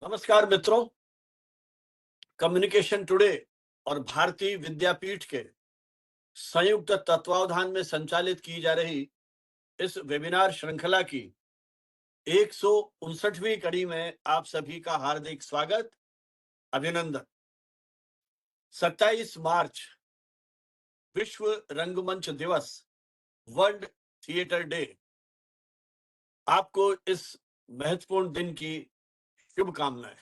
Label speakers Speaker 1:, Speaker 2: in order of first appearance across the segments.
Speaker 1: नमस्कार मित्रों। Communication today और भारतीय विद्यापीठ के संयुक्त तत्वावधान में संचालित की जा रही इस वेबिनार श्रृंखला की 159वीं कड़ी में आप सभी का हार्दिक स्वागत, अभिनंदन। 27 मार्च विश्व रंगमंच दिवस, वर्ल्ड थिएटर डे। आपको इस महत्वपूर्ण दिन की शुभकामनाएं।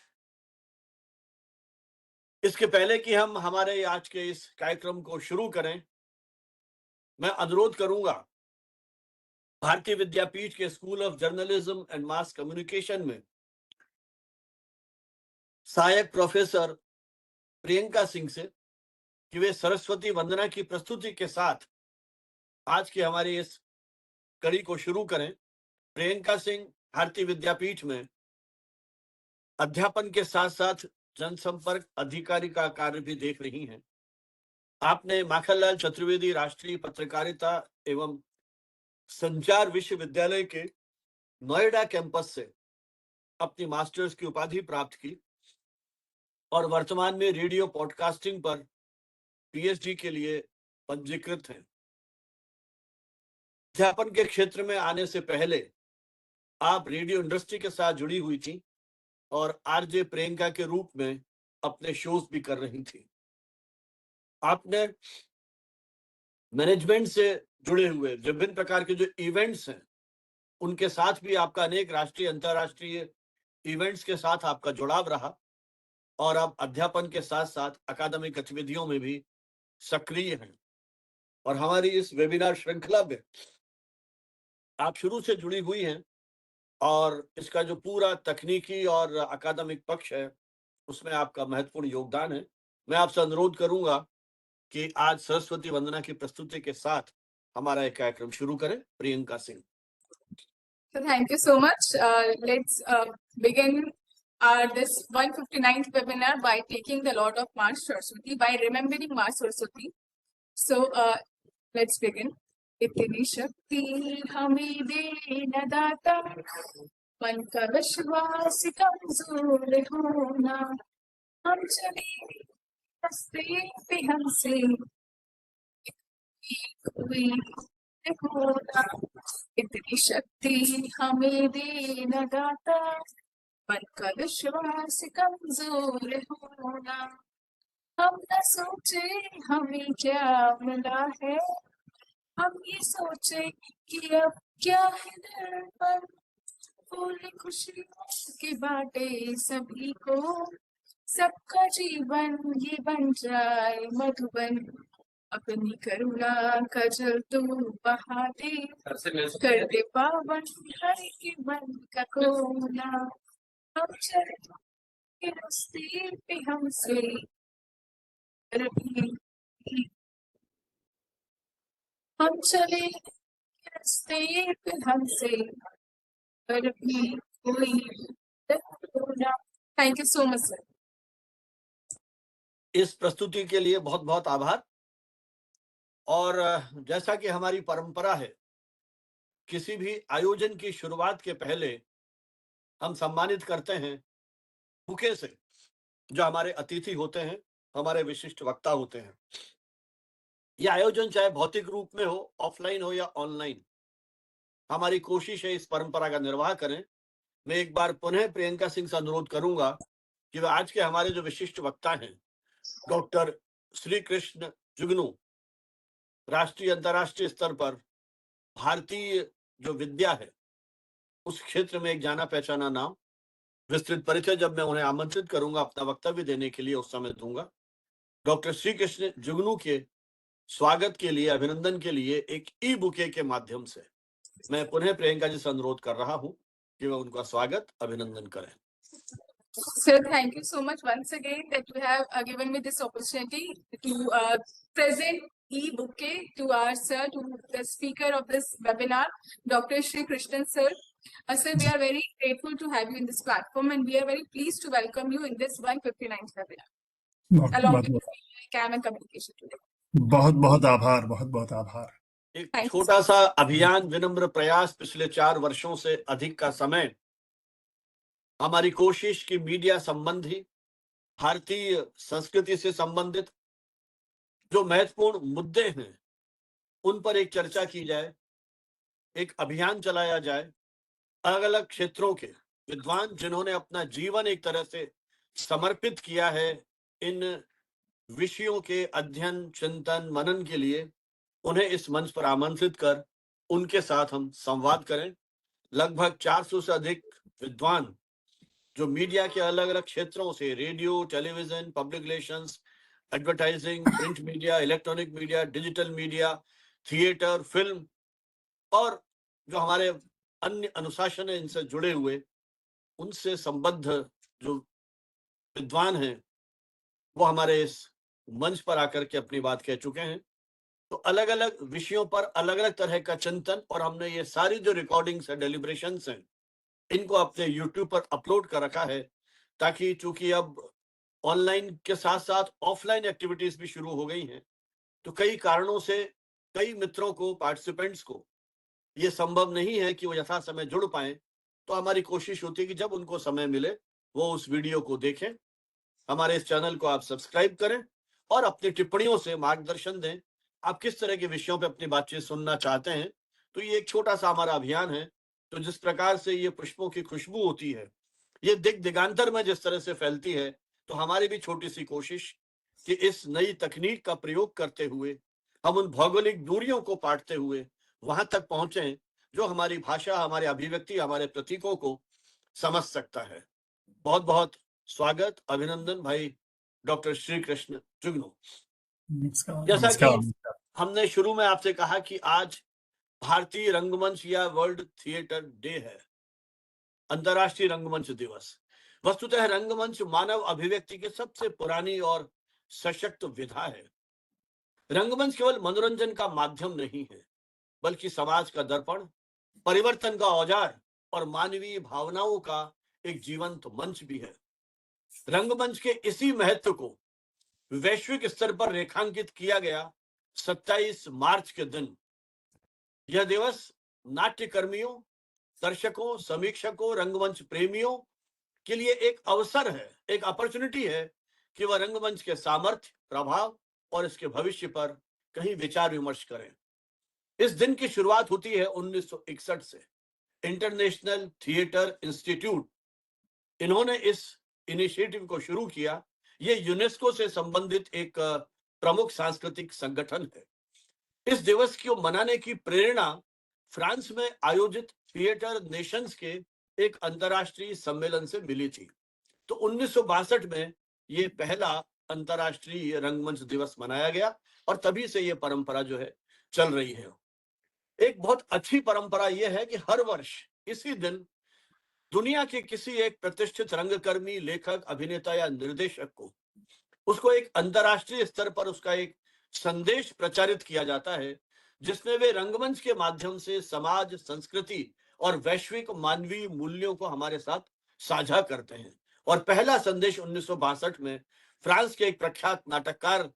Speaker 1: इसके पहले कि हम हमारे आज के इस कार्यक्रम को शुरू करें, मैं अनुरोध करूंगा भारतीय विद्यापीठ के school of journalism and mass communication में सहायक प्रोफेसर प्रियंका सिंह से कि वे सरस्वती वंदना की प्रस्तुति के साथ आज की हमारी इस कड़ी को शुरू करें। प्रियंका सिंह भारतीय विद्यापीठ में अध्यापन के साथ साथ जनसंपर्क अधिकारी का कार्य भी देख रही हैं। आपने माखनलाल चतुर्वेदी राष्ट्रीय पत्रकारिता एवं संचार विश्वविद्यालय के नोएडा कैंपस से अपनी मास्टर्स की उपाधि प्राप्त की और वर्तमान में रेडियो पॉडकास्टिंग पर पीएचडी के लिए पंजीकृत हैं। अध्यापन के क्षेत्र में आने से पहले आप रेडियो इंडस्ट्री के साथ जुड़ी हुई थी और आरजे प्रियंका के रूप में अपने शोज भी कर रही थी। आपने मैनेजमेंट से जुड़े हुए विभिन्न प्रकार के जो इवेंट्स हैं उनके साथ भी आपका अनेक राष्ट्रीय अंतर्राष्ट्रीय इवेंट्स के साथ आपका जुड़ाव रहा और आप अध्यापन के साथ साथ अकादमिक गतिविधियों में भी सक्रिय हैं। और हमारी इस वेबिनार श्रृंखला में आप शुरू से जुड़ी हुई हैं और इसका जो पूरा तकनीकी और अकादमिक पक्ष है उसमें आपका महत्वपूर्ण योगदान है। मैं आपसे अनुरोध करूंगा कि आज सरस्वती वंदना की प्रस्तुति के साथ हमारा एक कार्यक्रम शुरू करें। Priyanka Singh.
Speaker 2: So thank you so much. Let's begin this 159th webinar by taking the Lord of Mars Saraswati, by remembering Mars Saraswati. So let's begin. इतनी शक्ति हमें दे न दाता, मन का विश्वास कमजोर होना, हम चले रास्ते पे हमसे कोई होना। इतनी शक्ति हमें दे न दाता, मन का विश्वास कमजोर होना, हम न सोचे हमें क्या मिला है, हम ये सोचे कि अब क्या है दर्पण, फूल खुशी के बाटे सभी को, सबका जीवन ये बन जाए मधुबन, अपनी करुणा का जल तू बहा दे, कर दे पावन हर के मन का कोना, हम चले रास्ते पे हमसे हम चले रास्ते पे हमसे पर भी कोई कोना। Thank you so much sir.
Speaker 1: इस प्रस्तुति के लिए बहुत बहुत आभार। और जैसा कि हमारी परंपरा है, किसी भी आयोजन की शुरुआत के पहले हम सम्मानित करते हैं बुके से जो हमारे अतिथि होते हैं, हमारे विशिष्ट वक्ता होते हैं। यह आयोजन चाहे भौतिक रूप में हो, ऑफलाइन हो या ऑनलाइन, हमारी कोशिश है इस परंपरा का निर्वाह करें। मैं एक बार पुनः प्रियंका सिंह से अनुरोध करूंगा कि वह आज के हमारे जो विशिष्ट वक्ता हैं, डॉक्टर श्री कृष्ण जुगनू, राष्ट्रीय अंतर्राष्ट्रीय स्तर पर भारतीय जो विद्या है उस क्षेत्र में एक जाना पहचाना नाम, विस्तृत परिचय जब मैं उन्हें आमंत्रित करूंगा अपना वक्तव्य देने के लिए उस समय दूंगा। डॉक्टर श्री कृष्ण जुगनू के स्वागत के लिए, अभिनंदन के लिए एक ई बुके के माध्यम से मैं पुनः प्रियंका जी से अनुरोध कर रहा हूं कि वह उनका स्वागत अभिनंदन करें।
Speaker 2: Sir, thank you so much once again that you have given me this opportunity to present e-bouquet to our sir, to the speaker of this webinar, Dr. Shri Krishnan sir. Sir, we are very grateful to have you in this platform and we are very pleased to welcome you in this 159th webinar along with CAM and communication today.
Speaker 3: बहुत बहुत आभार, बहुत बहुत आभार।
Speaker 1: एक छोटा सा अभियान, विनम्र प्रयास, पिछले 4 वर्षों से अधिक का समय हमारी कोशिश की मीडिया संबंधी, भारतीय संस्कृति से संबंधित जो महत्वपूर्ण मुद्दे हैं, उन पर एक चर्चा की जाए, एक अभियान चलाया जाए। अलग-अलग क्षेत्रों के विद्वान जिन्होंने अपना जीवन एक तरह से समर्पित किया है इन विषयों के अध्ययन, चिंतन, मनन के लिए, उन्हें इस मंच पर आमंत्रित कर उनके साथ हम संवाद करें। लगभग 400 से अधिक विद्वान जो मीडिया के अलग-अलग क्षेत्रों से radio, television, public relations, advertising, print media, electronic media, digital media, theatre, film और जो हमारे अन्य अनुशासन है इनसे जुड़े हुए, उनसे संबद्ध जो विद्वान हैं, वो हमारे इस मंच पर आकर के अपनी बात कह चुके हैं। तो अलग-अलग विषयों पर अलग-अलग तरह का चिंतन और हमने ये सारी जो रिकॉर्डिंग्स है, डेलिब्रेशंस हैं, इनको अपने यूट्यूब पर अपलोड कर रखा है, ताकि चूंकि अब ऑनलाइन के साथ-साथ ऑफलाइन एक्टिविटीज भी शुरू हो गई हैं, तो कई कारणों से कई मित्रों को, पार्टिसिपेंट्स को ये संभव नहीं है कि वो यथा समय जुड़ पाएं। तो हमारी कोशिश होती है कि जब उनको समय मिले, वो उस वीडियो को देखें। हमारे इस चैनल को आप सब्सक्राइब करें और अपनी टिप्पणियों से मार्गदर्शन दें। आप किस तरह के विषयों पे अपनी बातचीत सुनना चाहते हैं। तो ये एक छोटा-सा हमारा अभियान है। तो जिस प्रकार से ये पुष्पों की खुशबू होती है, ये दिग-दिगांतर में जिस तरह से फैलती है, तो हमारी भी छोटी-सी कोशिश कि इस नई तकनीक का प्रयोग करते हुए, हम उन भौगोलिक दूरियों को पाटते हुए वहां तक पहुंचे जो हमारी भाषा, हमारे अभिव्यक्ति, हमारे प्रतीकों को समझ सकता है। बहुत-बहुत स्वागत, अभिनंदन भाई डॉक्टर श्री कृष्ण जुगनू।
Speaker 3: नमस्कार
Speaker 1: जैसा कि
Speaker 3: नमस्कार नमस्कार।
Speaker 1: हमने शुरू में आपसे कहा कि आज भारतीय रंगमंच या वर्ल्ड थिएटर डे है, अंतर्राष्ट्रीय रंगमंच दिवस। वस्तुतः रंगमंच मानव अभिव्यक्ति की सबसे पुरानी और सशक्त विधा है। रंगमंच केवल मनोरंजन का माध्यम नहीं है, बल्कि समाज का दर्पण, परिवर्तन का औजार और मानवीय भावनाओं का एक जीवंत मंच भी है। रंगमंच के इसी महत्व को वैश्विक स्तर पर रेखांकित किया गया 27 मार्च के दिन। यह दिवस नाट्य कर्मियों, दर्शकों, समीक्षकों, रंगमंच प्रेमियों के लिए एक अवसर है, एक अपॉर्चुनिटी है कि वह रंगमंच के सामर्थ्य, प्रभाव और इसके भविष्य पर कहीं विचार विमर्श करें। इस दिन की शुरुआत होती है 1961 से। इंटरनेशनल थिएटर इंस्टीट्यूट, इन्होंने इस इनिशिएटिव को शुरू किया। ये यूनेस्को से संबंधित एक प्रमुख सांस्कृतिक संगठन है। इस दिवस को मनाने की प्रेरणा फ्रांस में आयोजित थिएटर नेशंस के एक अंतर्राष्ट्रीय सम्मेलन से मिली थी। तो 1962 में ये पहला अंतर्राष्ट्रीय रंगमंच दिवस मनाया गया और तभी से ये परंपरा जो है चल रही है। एक बहुत अच्छी परंपरा यह है कि हर वर्ष इसी दिन दुनिया के किसी एक प्रतिष्ठित रंगकर्मी, लेखक, अभिनेता या निर्देशक को उसको एक अंतर्राष्ट्रीय स्तर पर उसका एक संदेश प्रचारित किया जाता है, जिसमें वे रंगमंच के माध्यम से समाज, संस्कृति और वैश्विक मानवीय मूल्यों को हमारे साथ साझा करते हैं। और पहला संदेश 1962 में फ्रांस के एक प्रख्यात नाटककार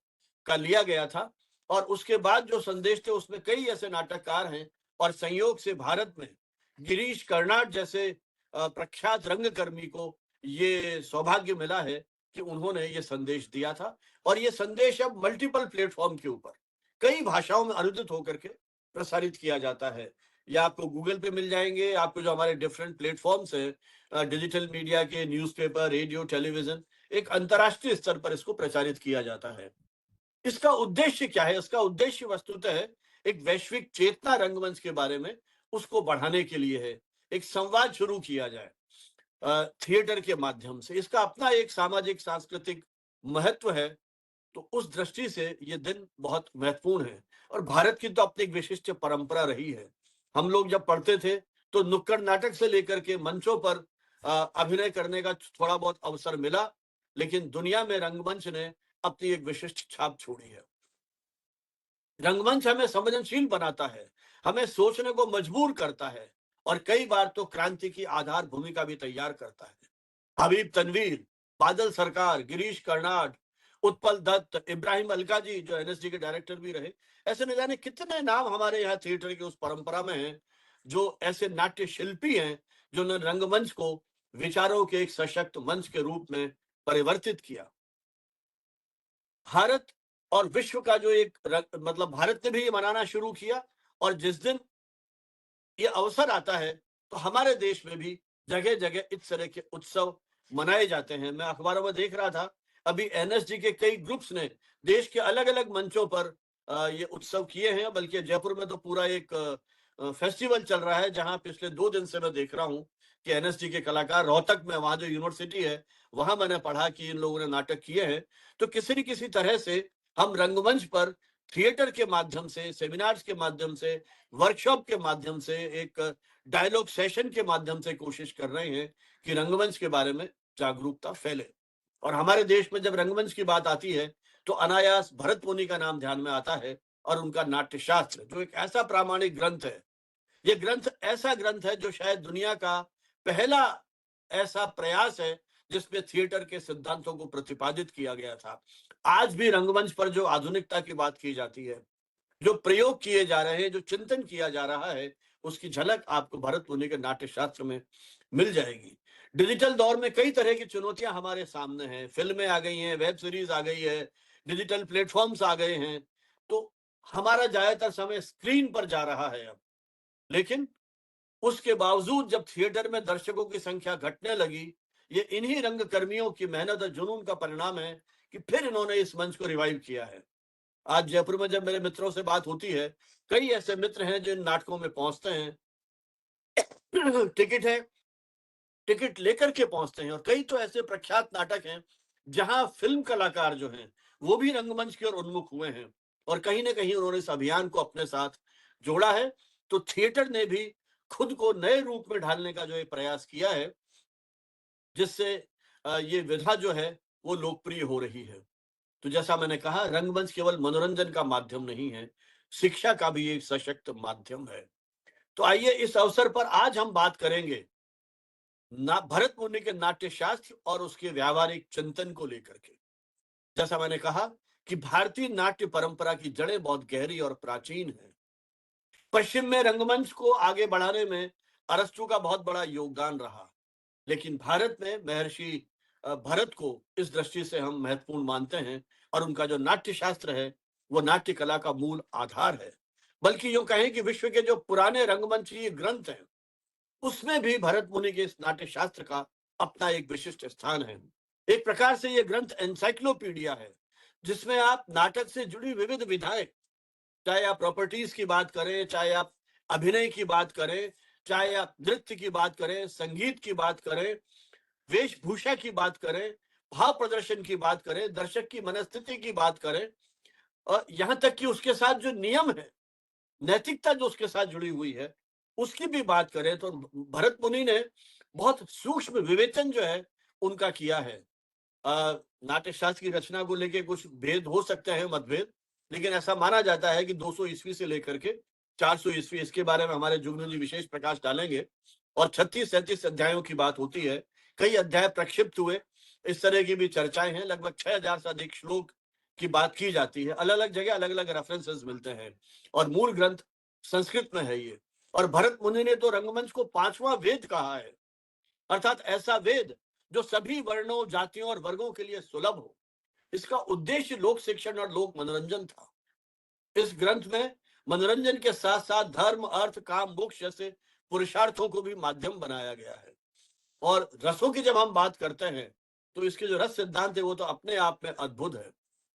Speaker 1: का लिया गया था और उसके बाद जो संदेश थे उसमें कई ऐसे नाटककार हैं और संयोग से भारत में गिरीश कर्नाड जैसे प्रख्यात रंगकर्मी को ये सौभाग्य मिला है कि उन्होंने ये संदेश दिया था। और ये संदेश अब मल्टीपल प्लेटफॉर्म के ऊपर कई भाषाओं में अनुदित होकर के प्रसारित किया जाता है। या आपको गूगल पे मिल जाएंगे, आपको जो हमारे डिफरेंट प्लेटफॉर्म्स हैं, डिजिटल मीडिया के, न्यूज़पेपर, रेडियो, टेलीविजन, एक अंतर्राष्ट्रीय स्तर पर इसको प्रचारित किया जाता है। इसका उद्देश्य क्या है? इसका उद्देश्य वस्तुतः एक वैश्विक चेतना रंगमंच के बारे में उसको बढ़ाने के लिए है। एक संवाद शुरू किया जाए थिएटर के माध्यम से। इसका अपना एक सामाजिक सांस्कृतिक महत्व है। तो उस दृष्टि से ये दिन बहुत महत्वपूर्ण है और भारत की तो अपनी एक विशिष्ट परंपरा रही है। हम लोग जब पढ़ते थे तो नुक्कड़ नाटक से लेकर के मंचों पर अभिनय करने का थोड़ा बहुत अवसर मिला, लेकिन दुनिया में रंगमंच ने अपनी एक विशिष्ट छाप छोड़ी है। रंगमंच हमें संवेदनशील बनाता है, हमें सोचने को मजबूर करता है और कई बार तो क्रांति की आधार भूमिका भी तैयार करता है। हबीब तनवीर, बादल सरकार, गिरीश कर्नाड, उत्पल दत्त, इब्राहिम अलका जी जो एनएसडी के डायरेक्टर भी रहे, ऐसे न जाने कितने नाम हमारे यहाँ थिएटर की उस परंपरा में हैं, जो ऐसे नाट्य शिल्पी हैं जिन्होंने रंगमंच को विचारों के एक सशक्त मंच के रूप में परिवर्तित किया। भारत और विश्व का जो एक मतलब भारत ने भी ये मनाना शुरू किया, और जिस दिन ये अवसर आता है तो हमारे देश में भी जगह जगह इस तरह के उत्सव मनाए जाते हैं। मैं अखबारों में देख रहा था, अभी एनएसजी के कई ग्रुप्स ने देश के अलग अलग मंचों पर ये उत्सव किए हैं। बल्कि जयपुर में तो पूरा एक फेस्टिवल चल रहा है, जहां पिछले 2 दिन से मैं देख रहा हूं कि एनएसजी के कलाकार, रोहतक में वहां जो यूनिवर्सिटी है वहां मैंने पढ़ा कि इन लोगों ने नाटक किए हैं। तो किसी न किसी तरह से हम रंगमंच पर थिएटर के माध्यम से, सेमिनार्स के माध्यम से, वर्कशॉप के माध्यम से, एक डायलॉग सेशन के माध्यम से कोशिश कर रहे हैं कि रंगमंच के बारे में जागरूकता फैले। और हमारे देश में जब रंगमंच की बात आती है तो अनायास भरत मुनि का नाम ध्यान में आता है, और उनका नाट्यशास्त्र, जो एक ऐसा प्रामाणिक ग्रंथ है। ये ग्रंथ ऐसा ग्रंथ है जो शायद दुनिया का पहला ऐसा प्रयास है जिसमें थिएटर के सिद्धांतों को प्रतिपादित किया गया था। आज भी रंगमंच पर जो आधुनिकता की बात की जाती है, जो प्रयोग किए जा रहे हैं, जो चिंतन किया जा रहा है, उसकी झलक आपको भरत मुनि के नाट्यशास्त्र में मिल जाएगी। डिजिटल दौर में कई तरह की चुनौतियां हमारे सामने हैं। फिल्में आ गई हैं, वेब सीरीज आ गई है, डिजिटल प्लेटफॉर्म्स आ गए हैं, तो हमारा ज्यादातर समय स्क्रीन पर जा रहा है अब। लेकिन उसके बावजूद जब थिएटर में दर्शकों की संख्या घटने लगी, ये इन्हीं रंगकर्मियों की मेहनत और जुनून का परिणाम है कि फिर इन्होंने इस मंच को रिवाइव किया है। आज जयपुर में जब मेरे मित्रों से बात होती है, कई ऐसे मित्र हैं जो इन नाटकों में पहुंचते हैं, टिकट है, टिकट लेकर के पहुंचते हैं। और कई तो ऐसे प्रख्यात नाटक हैं जहां फिल्म कलाकार जो हैं वो भी रंगमंच की ओर उन्मुख हुए हैं, और कहीं ना कहीं उन्होंने इस अभियान को अपने साथ जोड़ा है। तो थिएटर ने भी खुद को नए रूप में ढालने का जो एक प्रयास किया है, जिससे ये विधा जो है वो लोकप्रिय हो रही है। तो जैसा मैंने कहा, रंगमंच केवल मनोरंजन का माध्यम नहीं है, शिक्षा का भी एक सशक्त माध्यम है। तो आइए इस अवसर पर आज हम बात करेंगे ना भरत मुनि के नाट्य शास्त्र और उसके व्यावहारिक चिंतन को लेकर के। जैसा मैंने कहा कि भारतीय नाट्य परंपरा की जड़ें बहुत गहरी और प्राचीन है। पश्चिम में रंगमंच को आगे बढ़ाने में अरस्तु का बहुत बड़ा योगदान रहा, लेकिन भारत में महर्षि भरत को इस दृष्टि से हम महत्वपूर्ण मानते हैं, और उनका जो नाट्य शास्त्र है वो नाट्य कला का मूल आधार है। बल्कि यूं कहें कि विश्व के जो पुराने रंगमंचीय ग्रंथ हैं उसमें भी भरत मुनि के इस नाट्य शास्त्र का अपना एक विशिष्ट स्थान है। एक प्रकार से ये ग्रंथ एनसाइक्लोपीडिया है, जिसमें आप नाटक से जुड़ी विविध विधाएं, चाहे आप प्रॉपर्टीज की बात करें, चाहे आप अभिनय की बात करें, चाहे आप नृत्य की बात करें, संगीत की बात करें, वेशभूषा की बात करें, भाव प्रदर्शन की बात करें, दर्शक की मनस्थिति की बात करें, और यहां तक कि उसके साथ जो नियम है, नैतिकता जो उसके साथ जुड़ी हुई है, उसकी भी बात करें, तो भरत मुनि ने बहुत सूक्ष्म विवेचन जो है उनका किया है। नाट्य शास्त्र की रचना को लेके कुछ भेद हो सकते हैं, मतभेद, लेकिन ऐसा माना जाता है कि 200 ईस्वी से लेकर के 400 ईस्वी, इसके बारे में हमारे जुगनू जी विशेष प्रकाश डालेंगे। और 36-37 अध्यायों की बात होती है, कई अध्याय प्रक्षिप्त हुए, इस तरह की भी चर्चाएं हैं। लगभग 6000 से अधिक श्लोक की बात की जाती है, अलग अलग जगह अलग अलग रेफरेंसेस मिलते हैं, और मूल ग्रंथ संस्कृत में है ये। और भरत मुनि ने तो रंगमंच को 5वां वेद कहा है, अर्थात ऐसा वेद जो सभी वर्णों, जातियों और वर्गों के लिए सुलभ हो। इसका उद्देश्य लोक शिक्षण और लोक मनोरंजन था। इस ग्रंथ में मनोरंजन के साथ साथ धर्म, अर्थ, काम, मोक्ष जैसे पुरुषार्थों को भी माध्यम बनाया गया है। और रसों की जब हम बात करते हैं तो इसके जो रस सिद्धांत है वो तो अपने आप में अद्भुत है।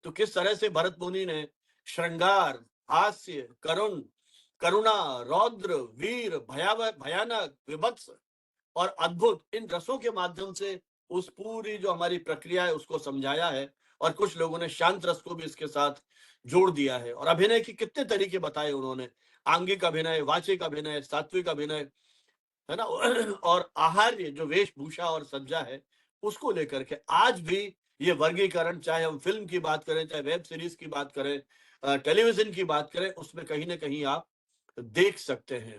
Speaker 1: तो किस तरह से भरत मुनि ने श्रृंगार, हास्य, करुणा, रौद्र, वीर, भयावह, भयानक, विभत्स और अद्भुत, इन रसों के माध्यम से उस पूरी जो हमारी प्रक्रिया है उसको समझाया है। और कुछ लोगों ने शांत रस को भी इसके साथ जोड़ दिया है। और अभिनय के कितने तरीके बताए उन्होंने, आंगिक अभिनय, वाचिक अभिनय, सात्विक अभिनय, है ना, और आहार्य जो वेशभूषा और सज्जा है उसको लेकर के आज भी ये वर्गीकरण, चाहे हम फिल्म की बात करें, चाहे वेब सीरीज की बात करें, टेलीविजन की बात करें, उसमें कहीं ना कहीं आप देख सकते हैं।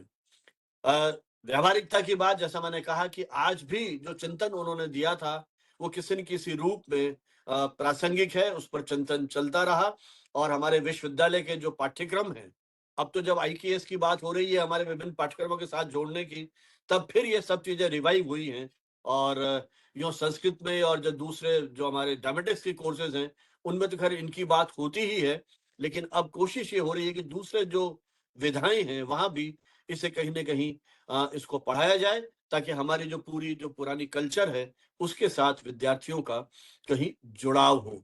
Speaker 1: व्यावहारिकता की बात, जैसा मैंने कहा कि आज भी जो चिंतन उन्होंने दिया था वो किसी न किसी रूप में प्रासंगिक है, उस पर चिंतन चलता रहा। और हमारे विश्वविद्यालय के जो पाठ्यक्रम हैं, अब तो जब आईकेएस की बात हो रही है हमारे विभिन्न पाठ्यक्रमों के साथ जोड़ने की, तब फिर ये सब चीजें रिवाइव हुई हैं। और यूँ संस्कृत में और जो दूसरे जो हमारे ड्रामेटिक्स के कोर्सेज हैं, उनमें तो खैर इनकी बात होती ही है, लेकिन अब कोशिश ये हो रही है कि दूसरे जो विधाएँ हैं, वहाँ भी इसे कहीं न कहीं इसको पढ़ाया जाए, ताकि हमारी जो पूरी जो पुरानी कल्चर है, उसके साथ विद्यार्थियों का कहीं जुड़ाव हो।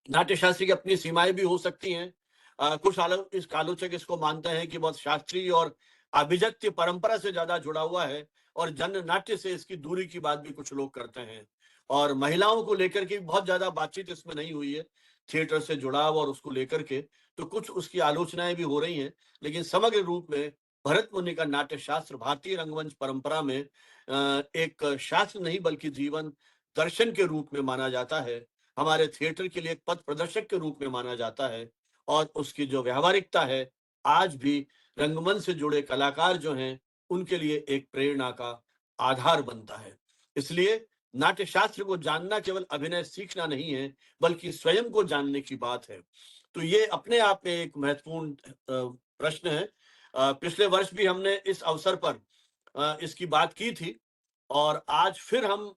Speaker 1: नाट्यशास्त्र की अपनी सीमाएँ भी हो सकती हैं। कुछ आलोचक इसको मानते हैं कि बहुत शास्त्रीय और अभिजात्य परंपरा से ज़्यादा जुड़ा हुआ है, और जन नाट्य से इसकी दूरी की बात भी कुछ लोग करते हैं। और महिलाओं को लेकर के बहुत ज़्यादा बातचीत इसमें नहीं हुई है, थिएटर से जुड़ाव और उसको लेकर के, तो कुछ उसकी आलोचनाएँ भी हो रही हैं। लेकिन समग्र रूप में भरत मुनि का नाट्यशास्त्र भारतीय रंगमंच परंपरा में एक शास्त्र नहीं बल्कि जीवन दर्शन के रूप में माना जाता है। हमारे थिएटर के लिए एक पथ प्रदर्शक के रूप में माना जाता है, और उसकी जो व्यावहारिकता है, आज भी रंगमंच से जुड़े कलाकार जो हैं, उनके लिए एक प्रेरणा का आधार बनता है। इसलिए नाट्यशास्त्र को जानना केवल अभिनय सीखना नहीं है, बल्कि स्वयं को जानने की बात है। तो ये अपने आप में एक महत्वपूर्ण प्रश्न है। पिछले वर्ष भी हमने इस अवसर पर इसकी बात की थी, और आज फिर हम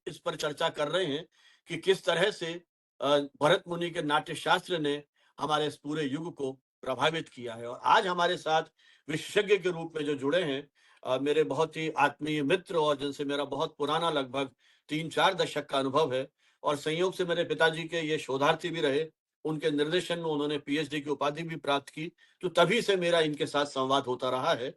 Speaker 1: इस पर चर्चा कर रहे हैं कि किस तरह से भरत मुनि के नाट्य शास्त्र ने हमारे इस पूरे युग को प्रभावित किया है। और आज हमारे साथ विशेषज्ञ के रूप में जो जुड़े हैं, मेरे बहुत ही आत्मीय मित्र और जिनसे मेरा बहुत पुराना लगभग 3-4 दशक का अनुभव है, और संयोग से मेरे पिताजी के ये शोधार्थी भी रहे। उनके निर्देशन में उन्होंने पीएचडी की उपाधि भी प्राप्त की, तो तभी से मेरा इनके साथ संवाद होता रहा है।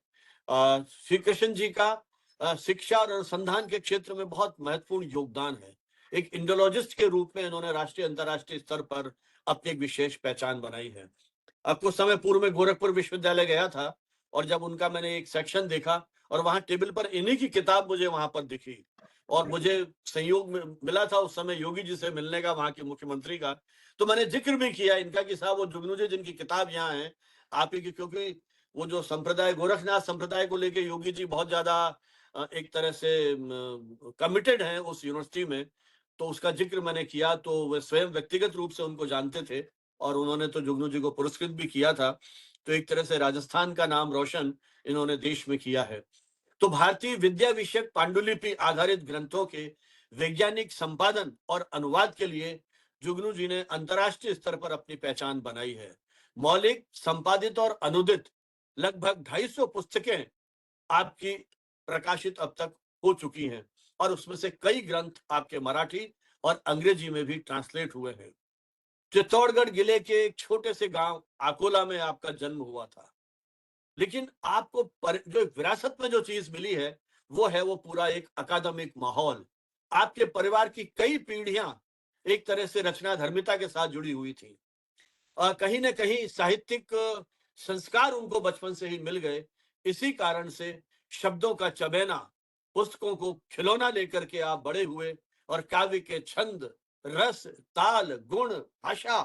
Speaker 1: श्री कृष्ण जी का शिक्षा और अनुसंधान के क्षेत्र में बहुत महत्वपूर्ण योगदान है। एक इंडोलॉजिस्ट के रूप में इन्होंने राष्ट्रीय अंतर्राष्ट्रीय स्तर पर अपनी एक विशेष पहचान बनाई है। अब कुछ समय पूर्व में गोरखपुर विश्वविद्यालय गया था, और जब उनका मैंने एक सेक्शन देखा, और वहां टेबल पर इन्हीं की किताब मुझे वहां पर दिखी, और मुझे संयोग में मिला था उस समय योगी जी से मिलने का, वहां के मुख्यमंत्री का। तो मैंने जिक्र भी किया इनका कि साहब वो जुगनू जी जिनकी किताब यहाँ है आप ही की, क्योंकि वो जो संप्रदाय गोरखनाथ संप्रदाय को लेके योगी जी बहुत ज्यादा एक तरह से कमिटेड हैं उस यूनिवर्सिटी में। तो उसका जिक्र मैंने किया, तो वे स्वयं व्यक्तिगत रूप से उनको जानते थे, और उन्होंने तो जुगनू जी को पुरस्कृत भी किया था। तो एक तरह से राजस्थान का नाम रोशन इन्होंने देश में किया है। तो भारतीय विद्या विषयक पांडुलिपि आधारित ग्रंथों के वैज्ञानिक संपादन और अनुवाद के लिए जुगनू जी ने अंतर्राष्ट्रीय स्तर पर अपनी पहचान बनाई है। मौलिक, संपादित और अनुदित लगभग 250 पुस्तकें आपकी प्रकाशित अब तक हो चुकी हैं, और उसमें से कई ग्रंथ आपके मराठी और अंग्रेजी में भी ट्रांसलेट हुए हैं। चित्तौड़गढ़ जिले के एक छोटे से गांव आकोला में आपका जन्म हुआ था, लेकिन आपको जो विरासत में जो चीज मिली है, वो है वो पूरा एक अकादमिक माहौल। आपके परिवार की कई पीढ़ियां एक तरह से रचना धर्मिता के साथ जुड़ी हुई थी, कहीं न कहीं साहित्यिक संस्कार उनको बचपन से ही मिल गए। इसी कारण से शब्दों का चबेना, पुस्तकों को खिलौना लेकर के आप बड़े हुए, और काव्य के छंद, रस, ताल, गुण, भाषा,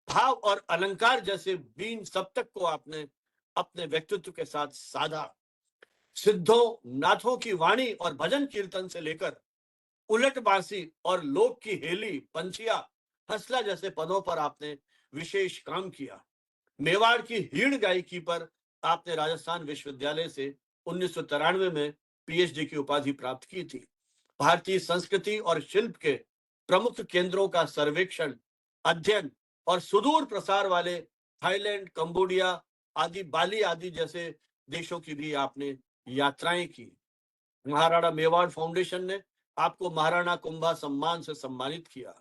Speaker 1: भाव और अलंकार जैसे बीन सप्तक को आपने अपने व्यक्तित्व के साथ साधा। सिद्धों, नाथों की वाणी और भजन कीर्तन से लेकर उलट बांसी और लोक की हेली, पंछिया, हंसला जैसे पदों पर आपने विशेष काम किया। मेवाड़ की हीड़ गायकी पर आपने राजस्थान विश्वविद्यालय से 1993 में पीएचडी की उपाधि प्राप्त की थी। भारतीय संस्कृति और शिल्प के प्रमुख केंद्रों का सर्वेक्षण, अध्ययन और सुदूर प्रसार वाले थाईलैंड, कंबोडिया आदि, बाली आदि जैसे देशों की भी आपने यात्राएं की। महाराणा मेवाड़ फाउंडेशन ने आपको महाराणा कुंभा सम्मान से सम्मानित किया।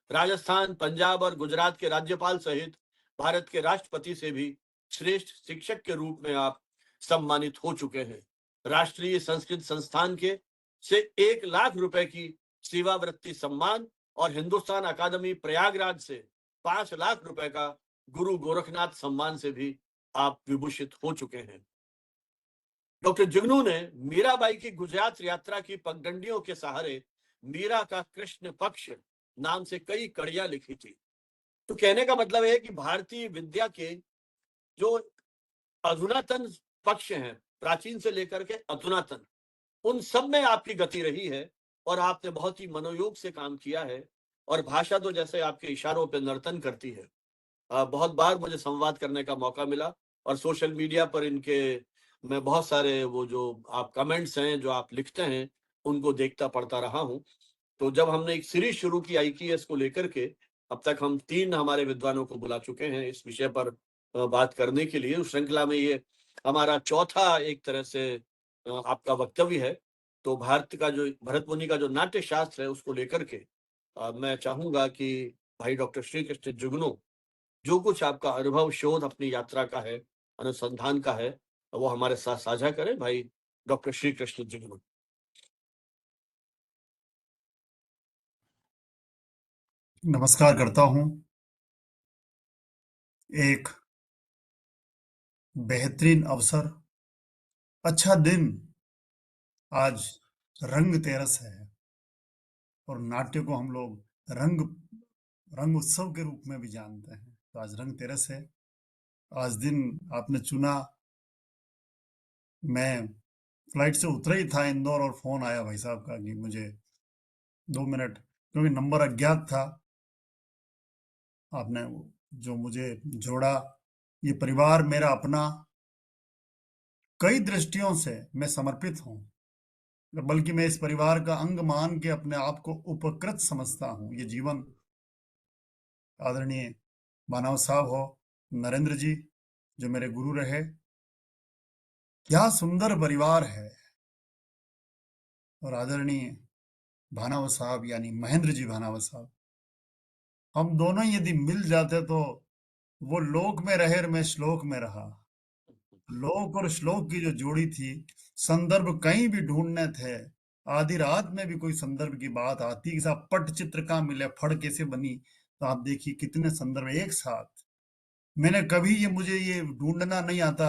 Speaker 1: राजस्थान, पंजाब और गुजरात के राज्यपाल सहित भारत के राष्ट्रपति से भी श्रेष्ठ शिक्षक के रूप में आप सम्मानित हो चुके हैं। राष्ट्रीय संस्कृत संस्थान के से 1 लाख रुपए की सेवावृत्ति सम्मान, और हिंदुस्तान अकादमी प्रयागराज से 5 लाख रुपए का गुरु गोरखनाथ सम्मान से भी आप विभूषित हो चुके हैं। डॉक्टर जुगनू ने मीराबाई की गुजरात यात्रा की पगडंडियों के सहारे मीरा का कृष्ण पक्ष नाम से कई कड़ियां लिखी थी। तो कहने का मतलब है कि भारतीय विद्या के जो अधुनातन पक्ष हैं, प्राचीन से लेकर के अधुनातन, उन सब में आपकी गति रही है, और आपने बहुत ही मनोयोग से काम किया है। और भाषा तो जैसे आपके इशारों पे नर्तन करती है। बहुत बार मुझे संवाद करने का मौका मिला, और सोशल मीडिया पर इनके मैं बहुत सारे वो जो आप कमेंट्स हैं जो आप लिखते हैं, उनको देखता पढ़ता रहा हूँ। तो जब हमने एक सीरीज शुरू की आईटीएस को लेकर के, अब तक हम 3 हमारे विद्वानों को बुला चुके हैं इस विषय पर बात करने के लिए। उस श्रृंखला में ये हमारा चौथा एक तरह से आपका वक्तव्य है। तो भारत का जो भरत मुनि का जो नाट्य शास्त्र है उसको लेकर के मैं चाहूँगा कि भाई डॉक्टर श्री कृष्ण जुगनू, जो कुछ आपका अनुभव शोध अपनी यात्रा का है, अनुसंधान का है, वो हमारे साथ साझा करें भाई डॉक्टर श्री कृष्ण जुगनू।
Speaker 3: नमस्कार करता हूँ। एक बेहतरीन अवसर, अच्छा दिन, आज रंग तेरस है और नाट्य को हम लोग रंग उत्सव के रूप में भी जानते हैं। तो आज रंग तेरस है। आज दिन आपने चुना। मैं फ्लाइट से उतरा ही था इंदौर और फोन आया भाई साहब का कि मुझे 2 मिनट, क्योंकि नंबर अज्ञात था, आपने जो मुझे जोड़ा। ये परिवार मेरा अपना, कई दृष्टियों से मैं समर्पित हूँ, बल्कि मैं इस परिवार का अंग मान के अपने आप को उपकृत समझता हूँ। ये जीवन आदरणीय मानव साहब हो, नरेंद्र जी जो मेरे गुरु रहे, क्या सुंदर परिवार है। और आदरणीय भानावत साहब यानी महेंद्र जी भानावत साहब, हम दोनों यदि मिल जाते तो वो लोक में रहे और मैं श्लोक में रहा। लोक और श्लोक की जो जोड़ी थी, संदर्भ कहीं भी ढूंढने थे, आधी रात में भी कोई संदर्भ की बात आती कि साहब पट चित्र कहाँ मिले, फड़ कैसे बनी, तो आप देखिए कितने संदर्भ एक साथ। मैंने कभी मुझे ये ढूंढना नहीं आता,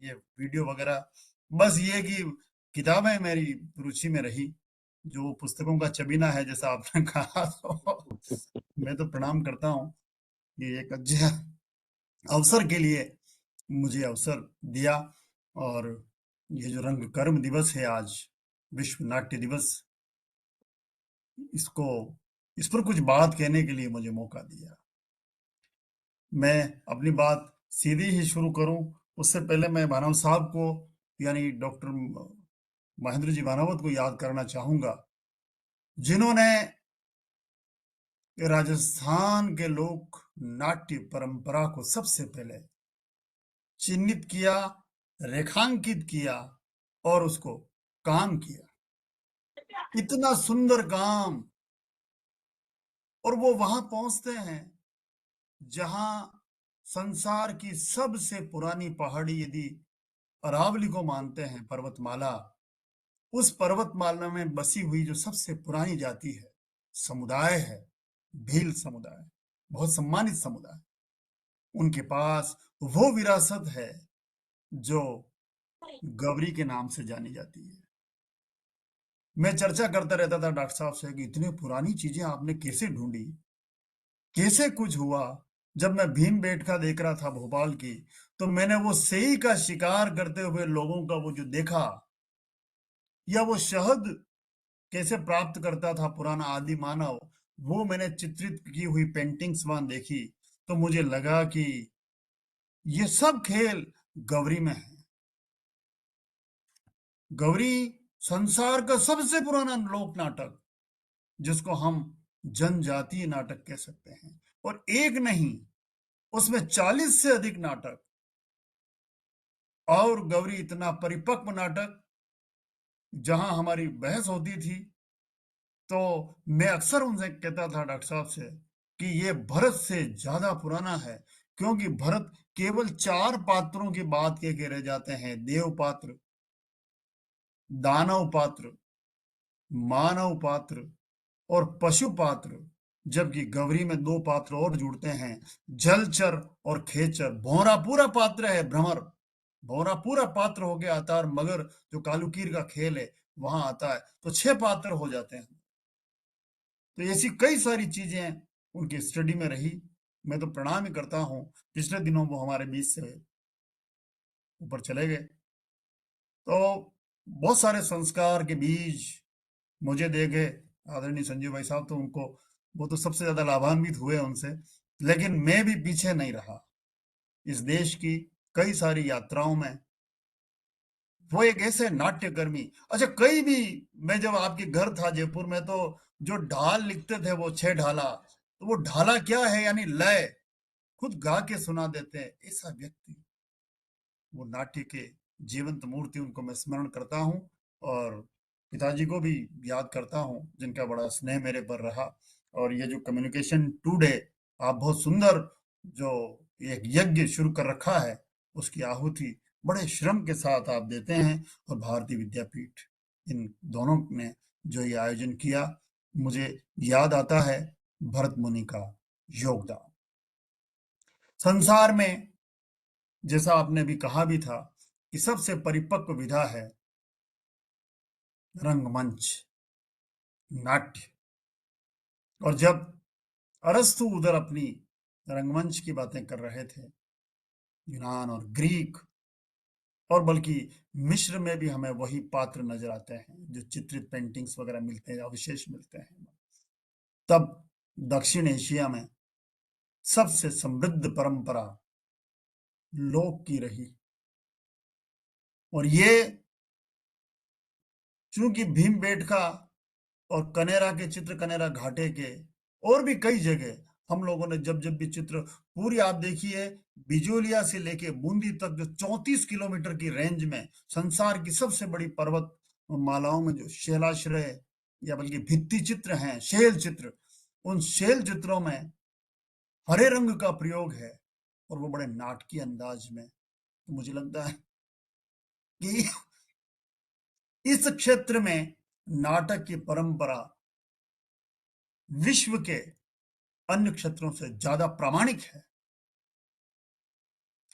Speaker 3: ये वीडियो वगैरह, बस ये कि किताबें मेरी रुचि में रही, जो पुस्तकों का चबीना है जैसा आपने कहा। तो मैं तो प्रणाम करता हूँ, ये एक अच्छा अवसर के लिए मुझे अवसर दिया। और ये जो रंग कर्म दिवस है आज, विश्व नाट्य दिवस, इस पर कुछ बात कहने के लिए मुझे मौका दिया। मैं अपनी बात सीधी ही शुरू करूं, उससे पहले मैं भानव साहब को यानी डॉक्टर महेंद्र जी भानावत को याद करना चाहूंगा, जिन्होंने राजस्थान के लोक नाट्य परंपरा को सबसे पहले चिन्हित किया, रेखांकित किया और उसको काम किया। इतना सुंदर काम। और वो वहां पहुंचते हैं जहां संसार की सबसे पुरानी पहाड़ी, यदि अरावली को मानते हैं, पर्वतमाला, उस पर्वतमाला में बसी हुई जो सबसे पुरानी जाति है, समुदाय है, भील समुदाय, बहुत सम्मानित समुदाय, उनके पास वो विरासत है जो गवरी के नाम से जानी जाती है। मैं चर्चा करता रहता था डॉक्टर साहब से कि इतनी पुरानी चीजें आपने कैसे ढूंढी, कैसे कुछ हुआ। जब मैं भीम बेटका देख रहा था भोपाल की, तो मैंने वो सेई का शिकार करते हुए लोगों का वो जो देखा, या वो शहद कैसे प्राप्त करता था पुराना आदि मानव, वो मैंने चित्रित की हुई पेंटिंग्स वहां देखी, तो मुझे लगा कि ये सब खेल गौरी में है। गौरी संसार का सबसे पुराना लोक नाटक, जिसको हम जनजातीय नाटक कह सकते हैं, और एक नहीं, उसमें 40 से अधिक नाटक। और गौरी इतना परिपक्व नाटक, जहां हमारी बहस होती थी तो मैं अक्सर उनसे कहता था डॉक्टर साहब से कि ये भरत से ज्यादा पुराना है, क्योंकि भरत केवल 4 पात्रों की बात कह के रह जाते हैं, देव पात्र, दानव पात्र, मानव पात्र और पशु पात्र, जबकि गौरी में 2 पात्र और जुड़ते हैं, जलचर और खेचर। भौरा पूरा पात्र है, भ्रमर भौरा पूरा पात्र हो गया आता है, और मगर जो कालुकीर का खेल है वहां आता है, तो 6 पात्र हो जाते हैं। तो ऐसी कई सारी चीजें उनकी स्टडी में रही। मैं तो प्रणाम ही करता हूँ, पिछले दिनों वो हमारे बीच से ऊपर चले गए। तो बहुत सारे संस्कार के बीज मुझे दे गए आदरणीय संजीव भाई साहब, तो उनको, वो तो सबसे ज्यादा लाभान्वित हुए उनसे। लेकिन मैं भी पीछे नहीं रहा। इस देश की कई सारी यात्राओं में वो एक ऐसे नाट्यकर्मी। अच्छा, कई भी, मैं जब आपके घर था जयपुर में, तो जो ढाल लिखते थे वो 6 ढाला, तो वो ढाला क्या है यानी लय, खुद गा के सुना देते हैं। ऐसा व्यक्ति, वो नाट्य के जीवंत मूर्ति, उनको मैं स्मरण करता हूँ। और पिताजी को भी याद करता हूँ, जिनका बड़ा स्नेह मेरे पर रहा। और ये जो कम्युनिकेशन टुडे, आप बहुत सुंदर जो एक यज्ञ शुरू कर रखा है, उसकी आहुति बड़े श्रम के साथ आप देते हैं। और भारतीय विद्यापीठ, इन दोनों ने जो ये आयोजन किया, मुझे याद आता है भरत मुनि का योगदान। संसार में, जैसा आपने भी कहा भी था, कि सबसे परिपक्व विधा है रंगमंच, नाट्य। और जब अरस्तु उधर अपनी रंगमंच की बातें कर रहे थे, यूनान और ग्रीक, और बल्कि मिस्र में भी हमें वही पात्र नजर आते हैं जो चित्रित पेंटिंग्स वगैरह मिलते हैं, अवशेष मिलते हैं। तब दक्षिण एशिया में सबसे समृद्ध परंपरा लोक की रही। और ये चूंकि भीमबेटका और कनेरा के चित्र, कनेरा घाटे के, और भी कई जगह हम लोगों ने जब जब भी चित्र, पूरी आप देखिए बिजोलिया से लेके बूंदी तक, जो 34 किलोमीटर की रेंज में संसार की सबसे बड़ी पर्वत मालाओं में जो शैलाश्रय या बल्कि भित्ति चित्र हैं, शैल चित्र, उन शैल चित्रों में हरे रंग का प्रयोग है, और वो बड़े नाटकीय अंदाज में। तो मुझे लगता है कि इस क्षेत्र में नाटक की परंपरा विश्व के अन्य क्षेत्रों से ज्यादा प्रामाणिक है।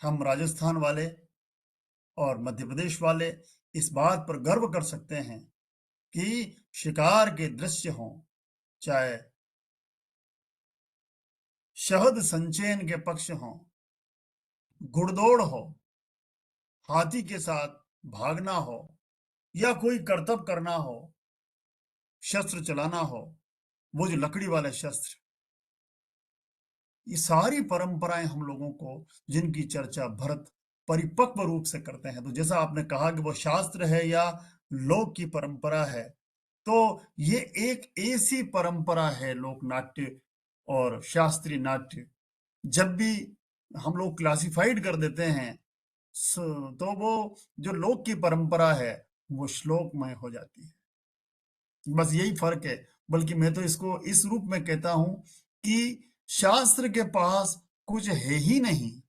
Speaker 3: हम राजस्थान वाले और मध्य प्रदेश वाले इस बात पर गर्व कर सकते हैं कि शिकार के दृश्य हों, चाहे शहद संचयन के पक्ष हों, घुड़दौड़ हो, हाथी के साथ भागना हो, या कोई करतब करना हो, शस्त्र चलाना हो, वो जो लकड़ी वाले शस्त्र, ये सारी परंपराएं हम लोगों को, जिनकी चर्चा भरत परिपक्व रूप से करते हैं। तो जैसा आपने कहा कि वो शास्त्र है या लोक की परंपरा है, तो ये एक ऐसी परंपरा है लोक नाट्य और शास्त्रीय नाट्य, जब भी हम लोग क्लासिफाइड कर देते हैं, तो वो जो लोक की परंपरा है वो श्लोकमय हो जाती है। बस यही फर्क है। बल्कि मैं तो इसको इस रूप में कहता हूं कि शास्त्र के पास कुछ है ही नहीं,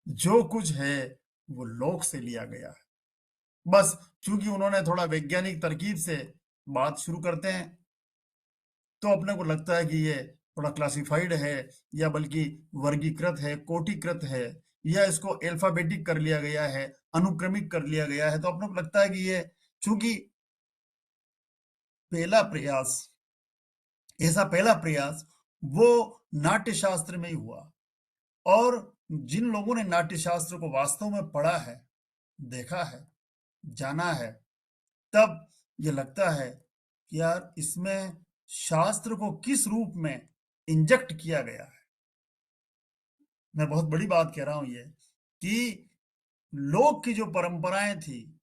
Speaker 3: जो कुछ है वो लोक से लिया गया है। बस चूंकि उन्होंने थोड़ा वैज्ञानिक तरकीब से बात शुरू करते हैं, तो अपने को लगता है कि ये थोड़ा क्लासिफाइड है, या बल्कि वर्गीकृत है, कोटिकृत है, या इसको अल्फाबेटिक कर लिया गया है, अनुक्रमिक कर लिया गया है। तो अपने को लगता है कि ये, चूंकि पहला प्रयास वो नाट्य शास्त्र में ही हुआ, और जिन लोगों ने नाट्य शास्त्र को वास्तव में पढ़ा है, देखा है, जाना है, तब ये लगता है कि यार इसमें शास्त्र को किस रूप में इंजेक्ट किया गया है। मैं बहुत बड़ी बात कह रहा हूं ये, कि लोक की जो परंपराएं थी,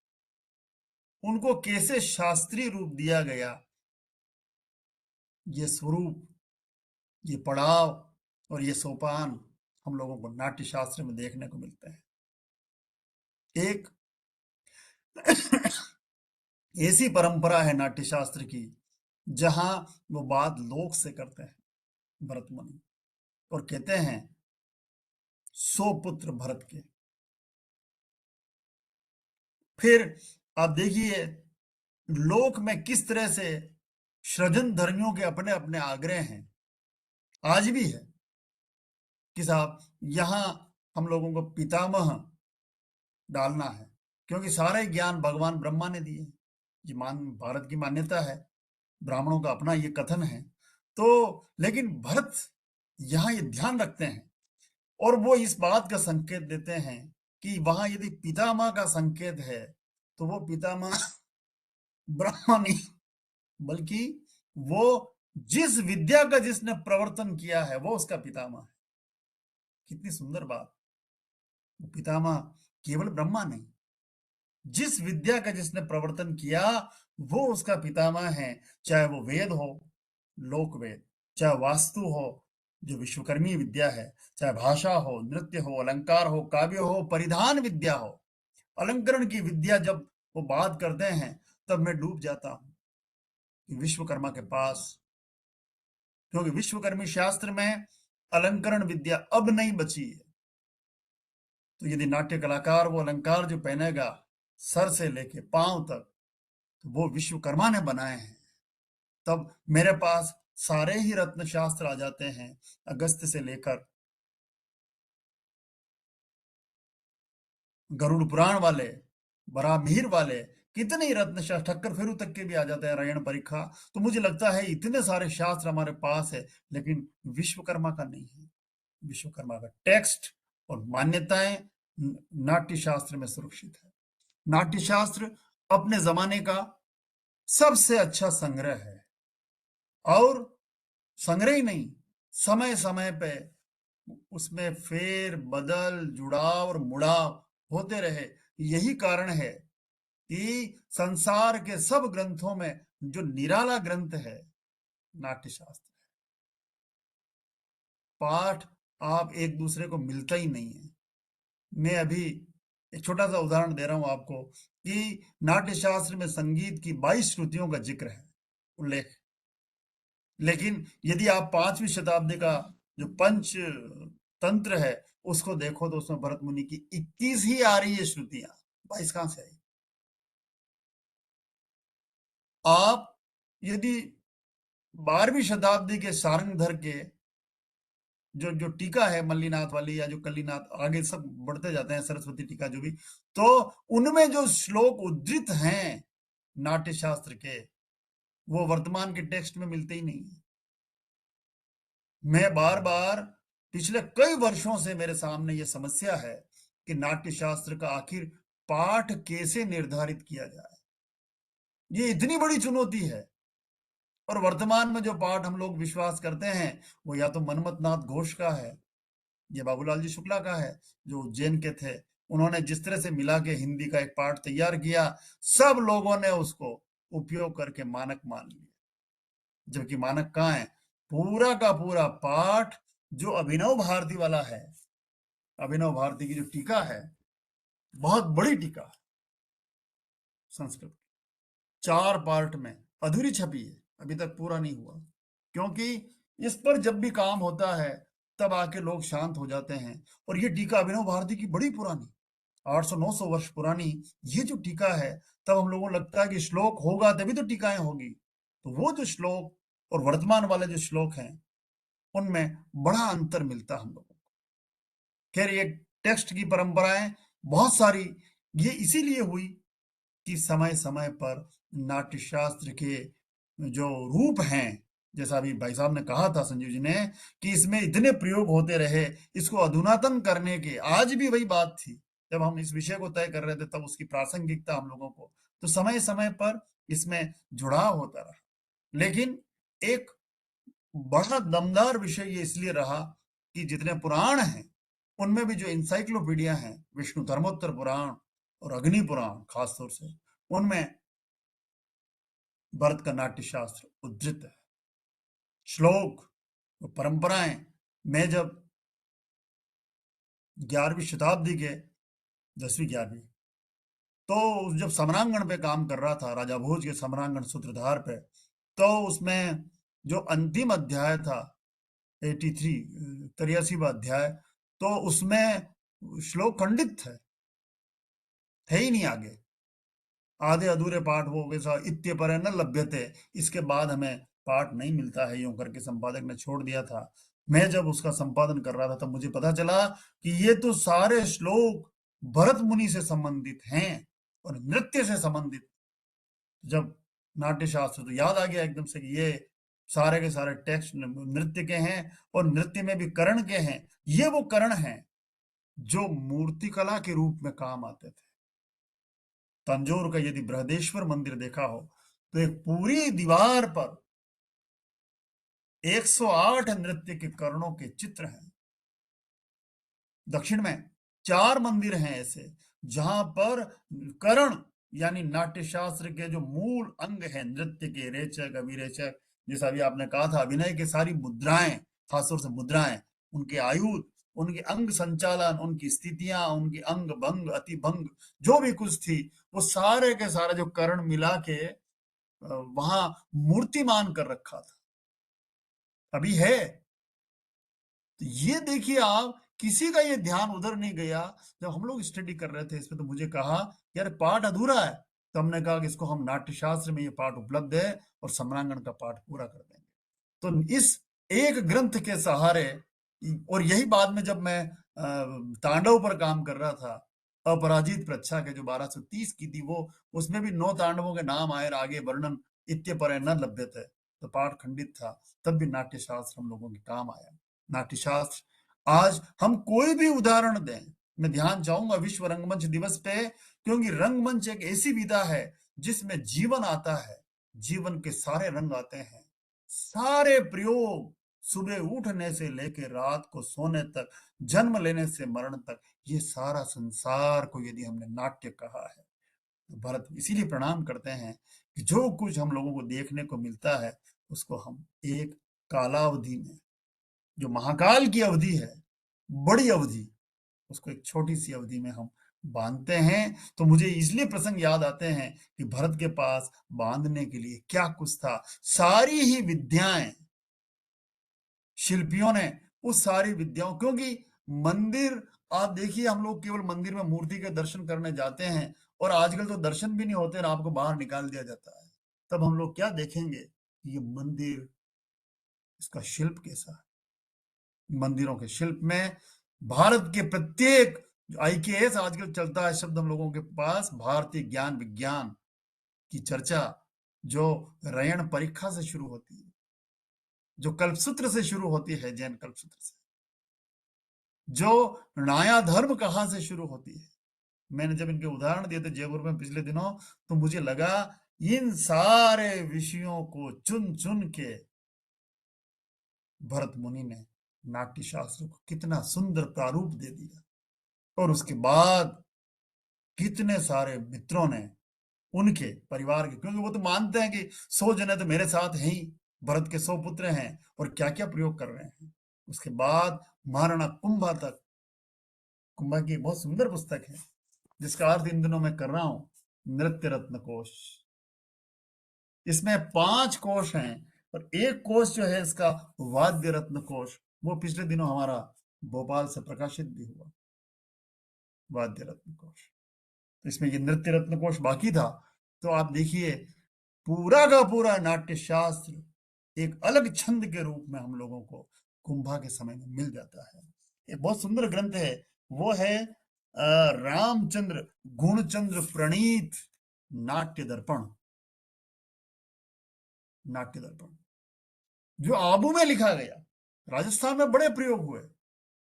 Speaker 3: उनको कैसे शास्त्रीय रूप दिया गया। ये स्वरूप, ये पड़ाव और ये सोपान हम लोगों को नाट्य शास्त्र में देखने को मिलते हैं। एक ऐसी परंपरा है नाट्य शास्त्र की, जहां वो बात लोक से करते हैं भरत मुनि, और कहते हैं 100 पुत्र भरत के। फिर आप देखिए लोक में किस तरह से सृजन धर्मियों के अपने अपने आग्रह हैं, आज भी है, कि साहब यहां हम लोगों को पितामह डालना है, क्योंकि सारे ज्ञान भगवान ब्रह्मा ने दिए। ये भारत की मान्यता है, ब्राह्मणों का अपना ये कथन है। तो लेकिन भरत यहाँ ये ध्यान रखते हैं, और वो इस बात का संकेत देते हैं कि वहां यदि पितामह का संकेत है, तो वो पितामह ब्रह्मा नहीं, बल्कि वो जिस विद्या का जिसने प्रवर्तन किया है वो उसका पितामह है। कितनी सुंदर बात। वो पितामह केवल ब्रह्मा नहीं, जिस विद्या का जिसने प्रवर्तन किया वो उसका पितामह है, चाहे वो वेद हो, लोक वेद, चाहे वास्तु हो जो विश्वकर्मी विद्या है, चाहे भाषा हो, नृत्य हो, अलंकार हो, काव्य हो, परिधान विद्या हो। अलंकरण की विद्या जब वो बात करते हैं तब मैं डूब जाता हूं कि विश्वकर्मा के पास, क्योंकि विश्वकर्मी शास्त्र में अलंकरण विद्या अब नहीं बची है। तो यदि नाट्य कलाकार वो अलंकार जो पहनेगा सर से लेके पांव तक, तो वो विश्वकर्मा ने बनाए हैं। तब मेरे पास सारे ही रत्न शास्त्र आ जाते हैं, अगस्त्य से लेकर गरुड़ पुराण वाले, बरामीर वाले, कितने ही रत्न शास्त्र, ठक्कर फेरू तक के भी आ जाते हैं, रायण परीक्षा। तो मुझे लगता है इतने सारे शास्त्र हमारे पास है, लेकिन विश्वकर्मा का नहीं है। विश्वकर्मा का टेक्स्ट और मान्यताएं नाट्य शास्त्र में सुरक्षित है। नाट्य शास्त्र अपने जमाने का सबसे अच्छा संग्रह है, और संग्रह ही नहीं, समय समय पे उसमें फेर बदल, जुड़ाव और मुड़ाव होते रहे। यही कारण है कि संसार के सब ग्रंथों में जो निराला ग्रंथ है नाट्य शास्त्र है। पाठ आप एक दूसरे को मिलता ही नहीं है। मैं अभी एक छोटा सा उदाहरण दे रहा हूं आपको कि नाट्य शास्त्र में संगीत की 22 श्रुतियों का जिक्र है, उल्लेख, लेकिन यदि आप 5वीं शताब्दी का जो पंच तंत्र है उसको देखो तो उसमें भरत मुनि की 21 ही आ रही है श्रुतियां, 22 कहां से आई? आप यदि 12वीं शताब्दी के सारंगधर के जो टीका है मल्लीनाथ वाली या जो कल्लीनाथ, आगे सब बढ़ते जाते हैं, सरस्वती टीका जो भी, तो उनमें जो श्लोक उद्धृत हैं नाट्य शास्त्र के वो वर्तमान के टेक्स्ट में मिलते ही नहीं है। मैं बार बार पिछले कई वर्षों से मेरे सामने ये समस्या है कि नाट्य शास्त्र का आखिर पाठ कैसे निर्धारित किया जाए। ये इतनी बड़ी चुनौती है। और वर्तमान में जो पाठ हम लोग विश्वास करते हैं वो या तो मनमथनाथ घोष का है, ये बाबूलाल जी शुक्ला का है जो उज्जैन के थे। उन्होंने जिस तरह से मिला के हिंदी का एक पाठ तैयार किया, सब लोगों ने उसको उपयोग करके मानक मान लिया, जबकि मानक कहाँ है? पूरा का पूरा पाठ जो अभिनव भारती वाला है, अभिनव भारती की जो टीका है, बहुत बड़ी टीका है संस्कृत, 4 पार्ट में अधूरी छपी है, अभी तक पूरा नहीं हुआ, क्योंकि इस पर जब भी काम होता है तब आके लोग शांत हो जाते हैं। और ये टीका अभिनव भारती की बड़ी पुरानी, 800-900 वर्ष पुरानी ये जो टीका है, तब हम लोगों को लगता है कि श्लोक होगा तभी तो टीकाएं होगी। तो वो जो श्लोक और वर्तमान वाले जो श्लोक हैं उनमें बड़ा अंतर मिलता हम लोगों को। खैर, ये टेक्स्ट की परंपराएं बहुत सारी ये इसीलिए हुई कि समय समय पर नाट्य शास्त्र के जो रूप हैं, जैसा अभी भाई साहब ने कहा था, संजीव जी ने, कि इसमें इतने प्रयोग होते रहे, इसको अधुनातन करने के, आज भी वही बात थी जब हम इस विषय को तय कर रहे थे, तब उसकी प्रासंगिकता हम लोगों को, तो समय समय पर इसमें जुड़ाव होता रहा। लेकिन एक बड़ा दमदार विषय ये इसलिए रहा कि जितने पुराण हैं उनमें भी जो इंसाइक्लोपीडिया है, विष्णु धर्मोत्तर पुराण और अग्नि पुराण खासतौर से, उनमें भरत का नाट्य शास्त्र उद्धृत है। श्लोक परंपराएं, मैं जब 11वीं शताब्दी के 10वीं 11वीं तो जब सम्रांगण पे काम कर रहा था, राजा भोज के सम्रांगण सूत्रधार पे, तो उसमें जो अंतिम अध्याय था 83वां अध्याय, तो उसमें श्लोक खंडित थे ही नहीं आगे, आधे अधूरे पाठ वो वैसा इत्य पर न लभ्यते, इसके बाद हमें पाठ नहीं मिलता है, यूं करके संपादक ने छोड़ दिया था। मैं जब उसका संपादन कर रहा था तब मुझे पता चला कि ये तो सारे श्लोक भरत मुनि से संबंधित हैं और नृत्य से संबंधित। जब नाट्य शास्त्र तो याद आ गया एकदम से कि ये सारे के सारे टेक्स्ट नृत्य के हैं और नृत्य में भी कर्ण के हैं। ये वो कर्ण हैं जो मूर्तिकला के रूप में काम आते थे। तंजौर का यदि बृहदेश्वर मंदिर देखा हो तो एक पूरी दीवार पर 108 नृत्य के कर्णों के चित्र हैं। दक्षिण में 4 मंदिर हैं ऐसे जहां पर करण यानी नाट्य शास्त्र के जो मूल अंग है, नृत्य के रेचक अभिरेचक, जैसा अभी आपने कहा था, अभिनय की सारी मुद्राएं, खासतौर से मुद्राएं, उनके आयुध, उनके अंग संचालन, उनकी स्थितियां, उनकी अंग भंग अति भंग जो भी कुछ थी, वो सारे के सारे जो करण मिला के वहां मूर्तिमान कर रखा था, अभी है। तो ये देखिए आप, किसी का ये ध्यान उधर नहीं गया। जब हम लोग स्टडी कर रहे थे इसमें, तो मुझे कहा यार पाठ अधूरा है, तो हमने कहा कि इसको हम नाट्यशास्त्र में ये पाठ उपलब्ध है और सम्रांगण का पाठ पूरा कर देंगे। तो इस एक ग्रंथ के सहारे, और यही बाद में जब मैं तांडव पर काम कर रहा था, अपराजित प्रच्छा के जो 1230 की थी, वो उसमें भी 9 तांडवों के नाम आए और आगे वर्णन इत्य परे न लभ्यते, तो पाठ खंडित था, तब भी नाट्यशास्त्र हम लोगों के काम आया। नाट्यशास्त्र आज हम कोई भी उदाहरण दें, मैं ध्यान चाहूंगा विश्व रंगमंच दिवस पे, क्योंकि रंगमंच एक ऐसी विधा है जिसमें जीवन आता है, जीवन के सारे रंग आते हैं, सारे प्रयोग, सुबह उठने से लेकर रात को सोने तक, जन्म लेने से मरण तक, ये सारा संसार को यदि हमने नाट्य कहा है, तो भरत इसीलिए प्रणाम करते हैं कि जो कुछ हम लोगों को देखने को मिलता है, उसको हम एक कालावधि में, जो महाकाल की अवधि है, बड़ी अवधि, उसको एक छोटी सी अवधि में हम बांधते हैं। तो मुझे इसलिए प्रसंग याद आते हैं कि भरत के पास बांधने के लिए क्या कुछ था, सारी ही विद्याएं, शिल्पियों ने उस सारी विद्याओं, क्योंकि मंदिर, आप देखिए हम लोग केवल मंदिर में मूर्ति के दर्शन करने जाते हैं, और आजकल तो दर्शन भी नहीं होते और आपको बाहर निकाल दिया जाता है, तब हम लोग क्या देखेंगे, ये मंदिर, इसका शिल्प कैसा है। मंदिरों के शिल्प में भारत के प्रत्येक, IKS आजकल चलता है शब्द हम लोगों के पास, भारतीय ज्ञान विज्ञान की चर्चा, जो रयण परीक्षा से शुरू होती है, जो कल्पसूत्र से शुरू होती है, जैन कल्पसूत्र से, जो नाया धर्म कहां से शुरू होती है। मैंने जब इनके उदाहरण दिए थे जयपुर में पिछले दिनों, तो मुझे लगा इन सारे विषयों को चुन चुन के भरत मुनि ने नाट्य शास्त्र को कितना सुंदर प्रारूप दे दिया, और उसके बाद कितने सारे मित्रों ने, उनके परिवार के, क्योंकि वो तो मानते हैं कि 100 जने तो मेरे साथ हैं ही, भरत के 100 पुत्र हैं और क्या क्या प्रयोग कर रहे हैं। उसके बाद महाराणा कुंभा तक, कुंभा की बहुत सुंदर पुस्तक है जिसका अर्थ इन दिनों मैं कर रहा हूं, नृत्य रत्न कोश। इसमें 5 कोश हैं, और एक कोश जो है इसका वाद्य रत्न कोश, वो पिछले दिनों हमारा भोपाल से प्रकाशित भी हुआ, वाद्य रत्न कोश। तो इसमें ये नृत्य रत्न कोश बाकी था। तो आप देखिए पूरा का पूरा नाट्य शास्त्र एक अलग छंद के रूप में हम लोगों को कुंभा के समय में मिल जाता है। एक बहुत सुंदर ग्रंथ है, वो है रामचंद्र गुणचंद्र प्रणीत नाट्य दर्पण, नाट्य दर्पण, जो आबू में लिखा गया, राजस्थान में बड़े प्रयोग हुए,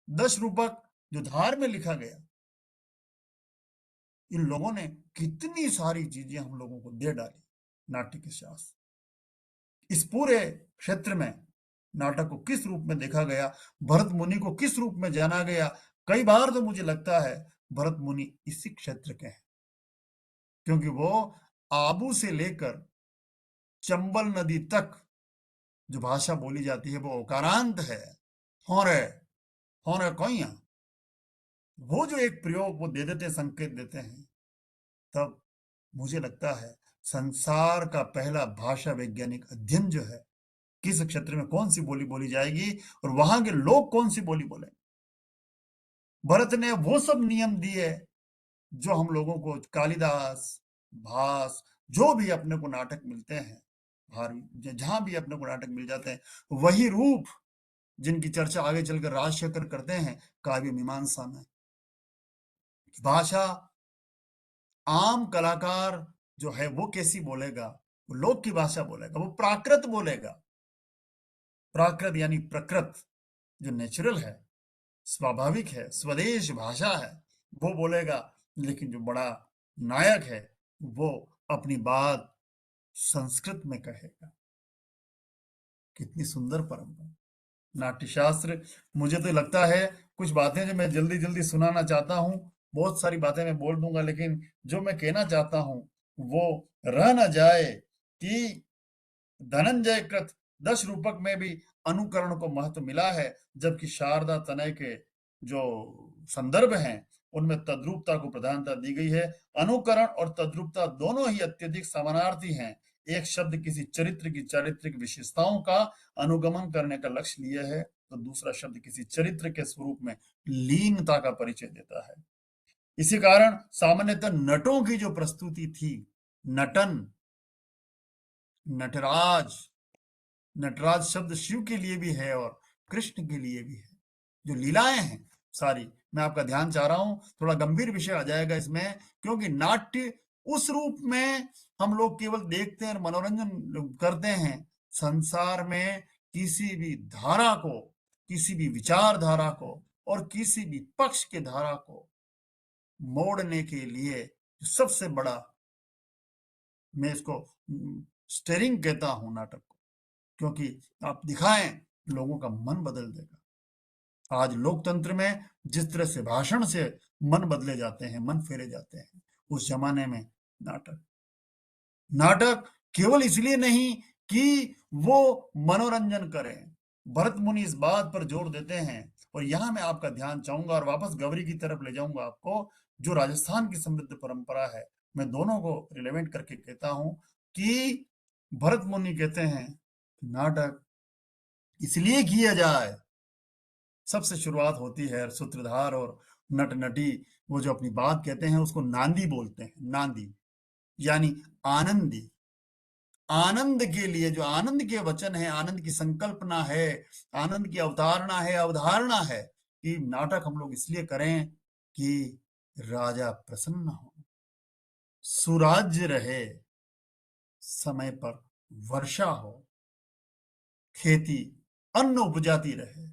Speaker 3: 10 रूपक जो धार में लिखा गया। इन लोगों ने कितनी सारी चीजें हम लोगों को दे डाली नाट्य के शास्त्र। इस पूरे क्षेत्र में नाटक को किस रूप में देखा गया, भरत मुनि को किस रूप में जाना गया, कई बार तो मुझे लगता है भरत मुनि इसी क्षेत्र के हैं, क्योंकि वो आबू से लेकर चंबल नदी तक जो भाषा बोली जाती है वो ओकारांत है, होरे कोइया, वो जो एक प्रयोग वो दे देते, संकेत देते हैं, तब मुझे लगता है संसार का पहला भाषा वैज्ञानिक अध्ययन जो है, किस क्षेत्र में कौन सी बोली बोली जाएगी और वहां के लोग कौन सी बोली बोलेंगे। भरत ने वो सब नियम दिए जो हम लोगों को कालिदास, भास, जो भी अपने को नाटक मिलते हैं, जहां भी अपने को नाटक मिल जाते हैं, वही रूप जिनकी चर्चा आगे चलकर राजशेखर करते हैं काव्य मीमांसा में। भाषा आम कलाकार जो है वो कैसी बोलेगा, वो लोक की भाषा बोलेगा, वो प्राकृत बोलेगा। प्राकृत यानी प्रकृत, जो नेचुरल है, स्वाभाविक है, स्वदेश भाषा है, वो बोलेगा। लेकिन जो बड़ा नायक है वो अपनी बात संस्कृत में कहेगा। कितनी सुंदर परंपरा नाट्यशास्त्र। मुझे तो लगता है कुछ बातें जो मैं जल्दी जल्दी सुनाना चाहता हूं, बहुत सारी बातें मैं बोल दूंगा, लेकिन जो मैं कहना चाहता हूं वो रह न जाए कि धनंजय कृत 10 रूपक में भी अनुकरण को महत्व मिला है, जबकि शारदा तनय के जो संदर्भ हैं उनमें तद्रूपता को प्रधानता दी गई है। अनुकरण और तद्रूपता दोनों ही अत्यधिक समानार्थी हैं। एक शब्द किसी चरित्र की चारित्रिक विशेषताओं का अनुगमन करने का लक्ष्य लिए है, तो दूसरा शब्द किसी चरित्र के स्वरूप में लीनता का परिचय देता है। इसी कारण सामान्यतः नटों की जो प्रस्तुति थी, नटन, नटराज, नटराज शब्द शिव के लिए भी है और कृष्ण के लिए भी है। जो लीलाएं हैं सारी, मैं आपका ध्यान चाह रहा हूं, थोड़ा गंभीर विषय आ जाएगा इसमें, क्योंकि नाट्य उस रूप में हम लोग केवल देखते हैं और मनोरंजन करते हैं। संसार में किसी भी धारा को, किसी भी विचारधारा को और किसी भी पक्ष के धारा को मोड़ने के लिए सबसे बड़ा, मैं इसको स्टेरिंग कहता हूं नाटक को, क्योंकि आप दिखाएं लोगों का मन बदल देगा। आज लोकतंत्र में जिस तरह से भाषण से मन बदले जाते हैं, मन फेरे जाते हैं, उस जमाने में नाटक केवल इसलिए नहीं कि वो मनोरंजन करें। भरत मुनि इस बात पर जोर देते हैं, और यहां मैं आपका ध्यान चाहूंगा और वापस गौरी की तरफ ले जाऊंगा आपको, जो राजस्थान की समृद्ध परंपरा है। मैं दोनों को रिलेवेंट करके कहता हूं कि भरत मुनि कहते हैं नाटक इसलिए किया जाए, सबसे शुरुआत होती है सूत्रधार और नट नटी, वो जो अपनी बात कहते हैं उसको नांदी बोलते हैं। नांदी यानी आनंदी, आनंद के लिए, जो आनंद के वचन है, आनंद की संकल्पना है, आनंद की अवधारणा है, अवधारणा है कि नाटक हम लोग इसलिए करें कि राजा प्रसन्न हो, सुराज्य रहे, समय पर वर्षा हो, खेती अन्न उपजाती रहे।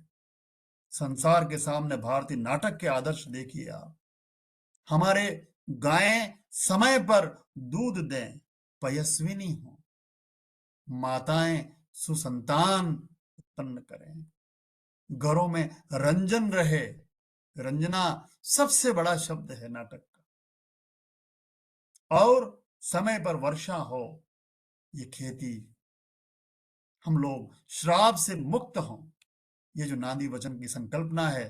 Speaker 3: संसार के सामने भारतीय नाटक के आदर्श देखिए आप। हमारे गायें समय पर दूध दें, पयस्विनी हो, माताएं सुसंतान उत्पन्न करें, घरों में रंजन रहे। रंजना सबसे बड़ा शब्द है नाटक का। और समय पर वर्षा हो, ये खेती, हम लोग श्राप से मुक्त हों, ये जो नांदी वचन की संकल्पना है।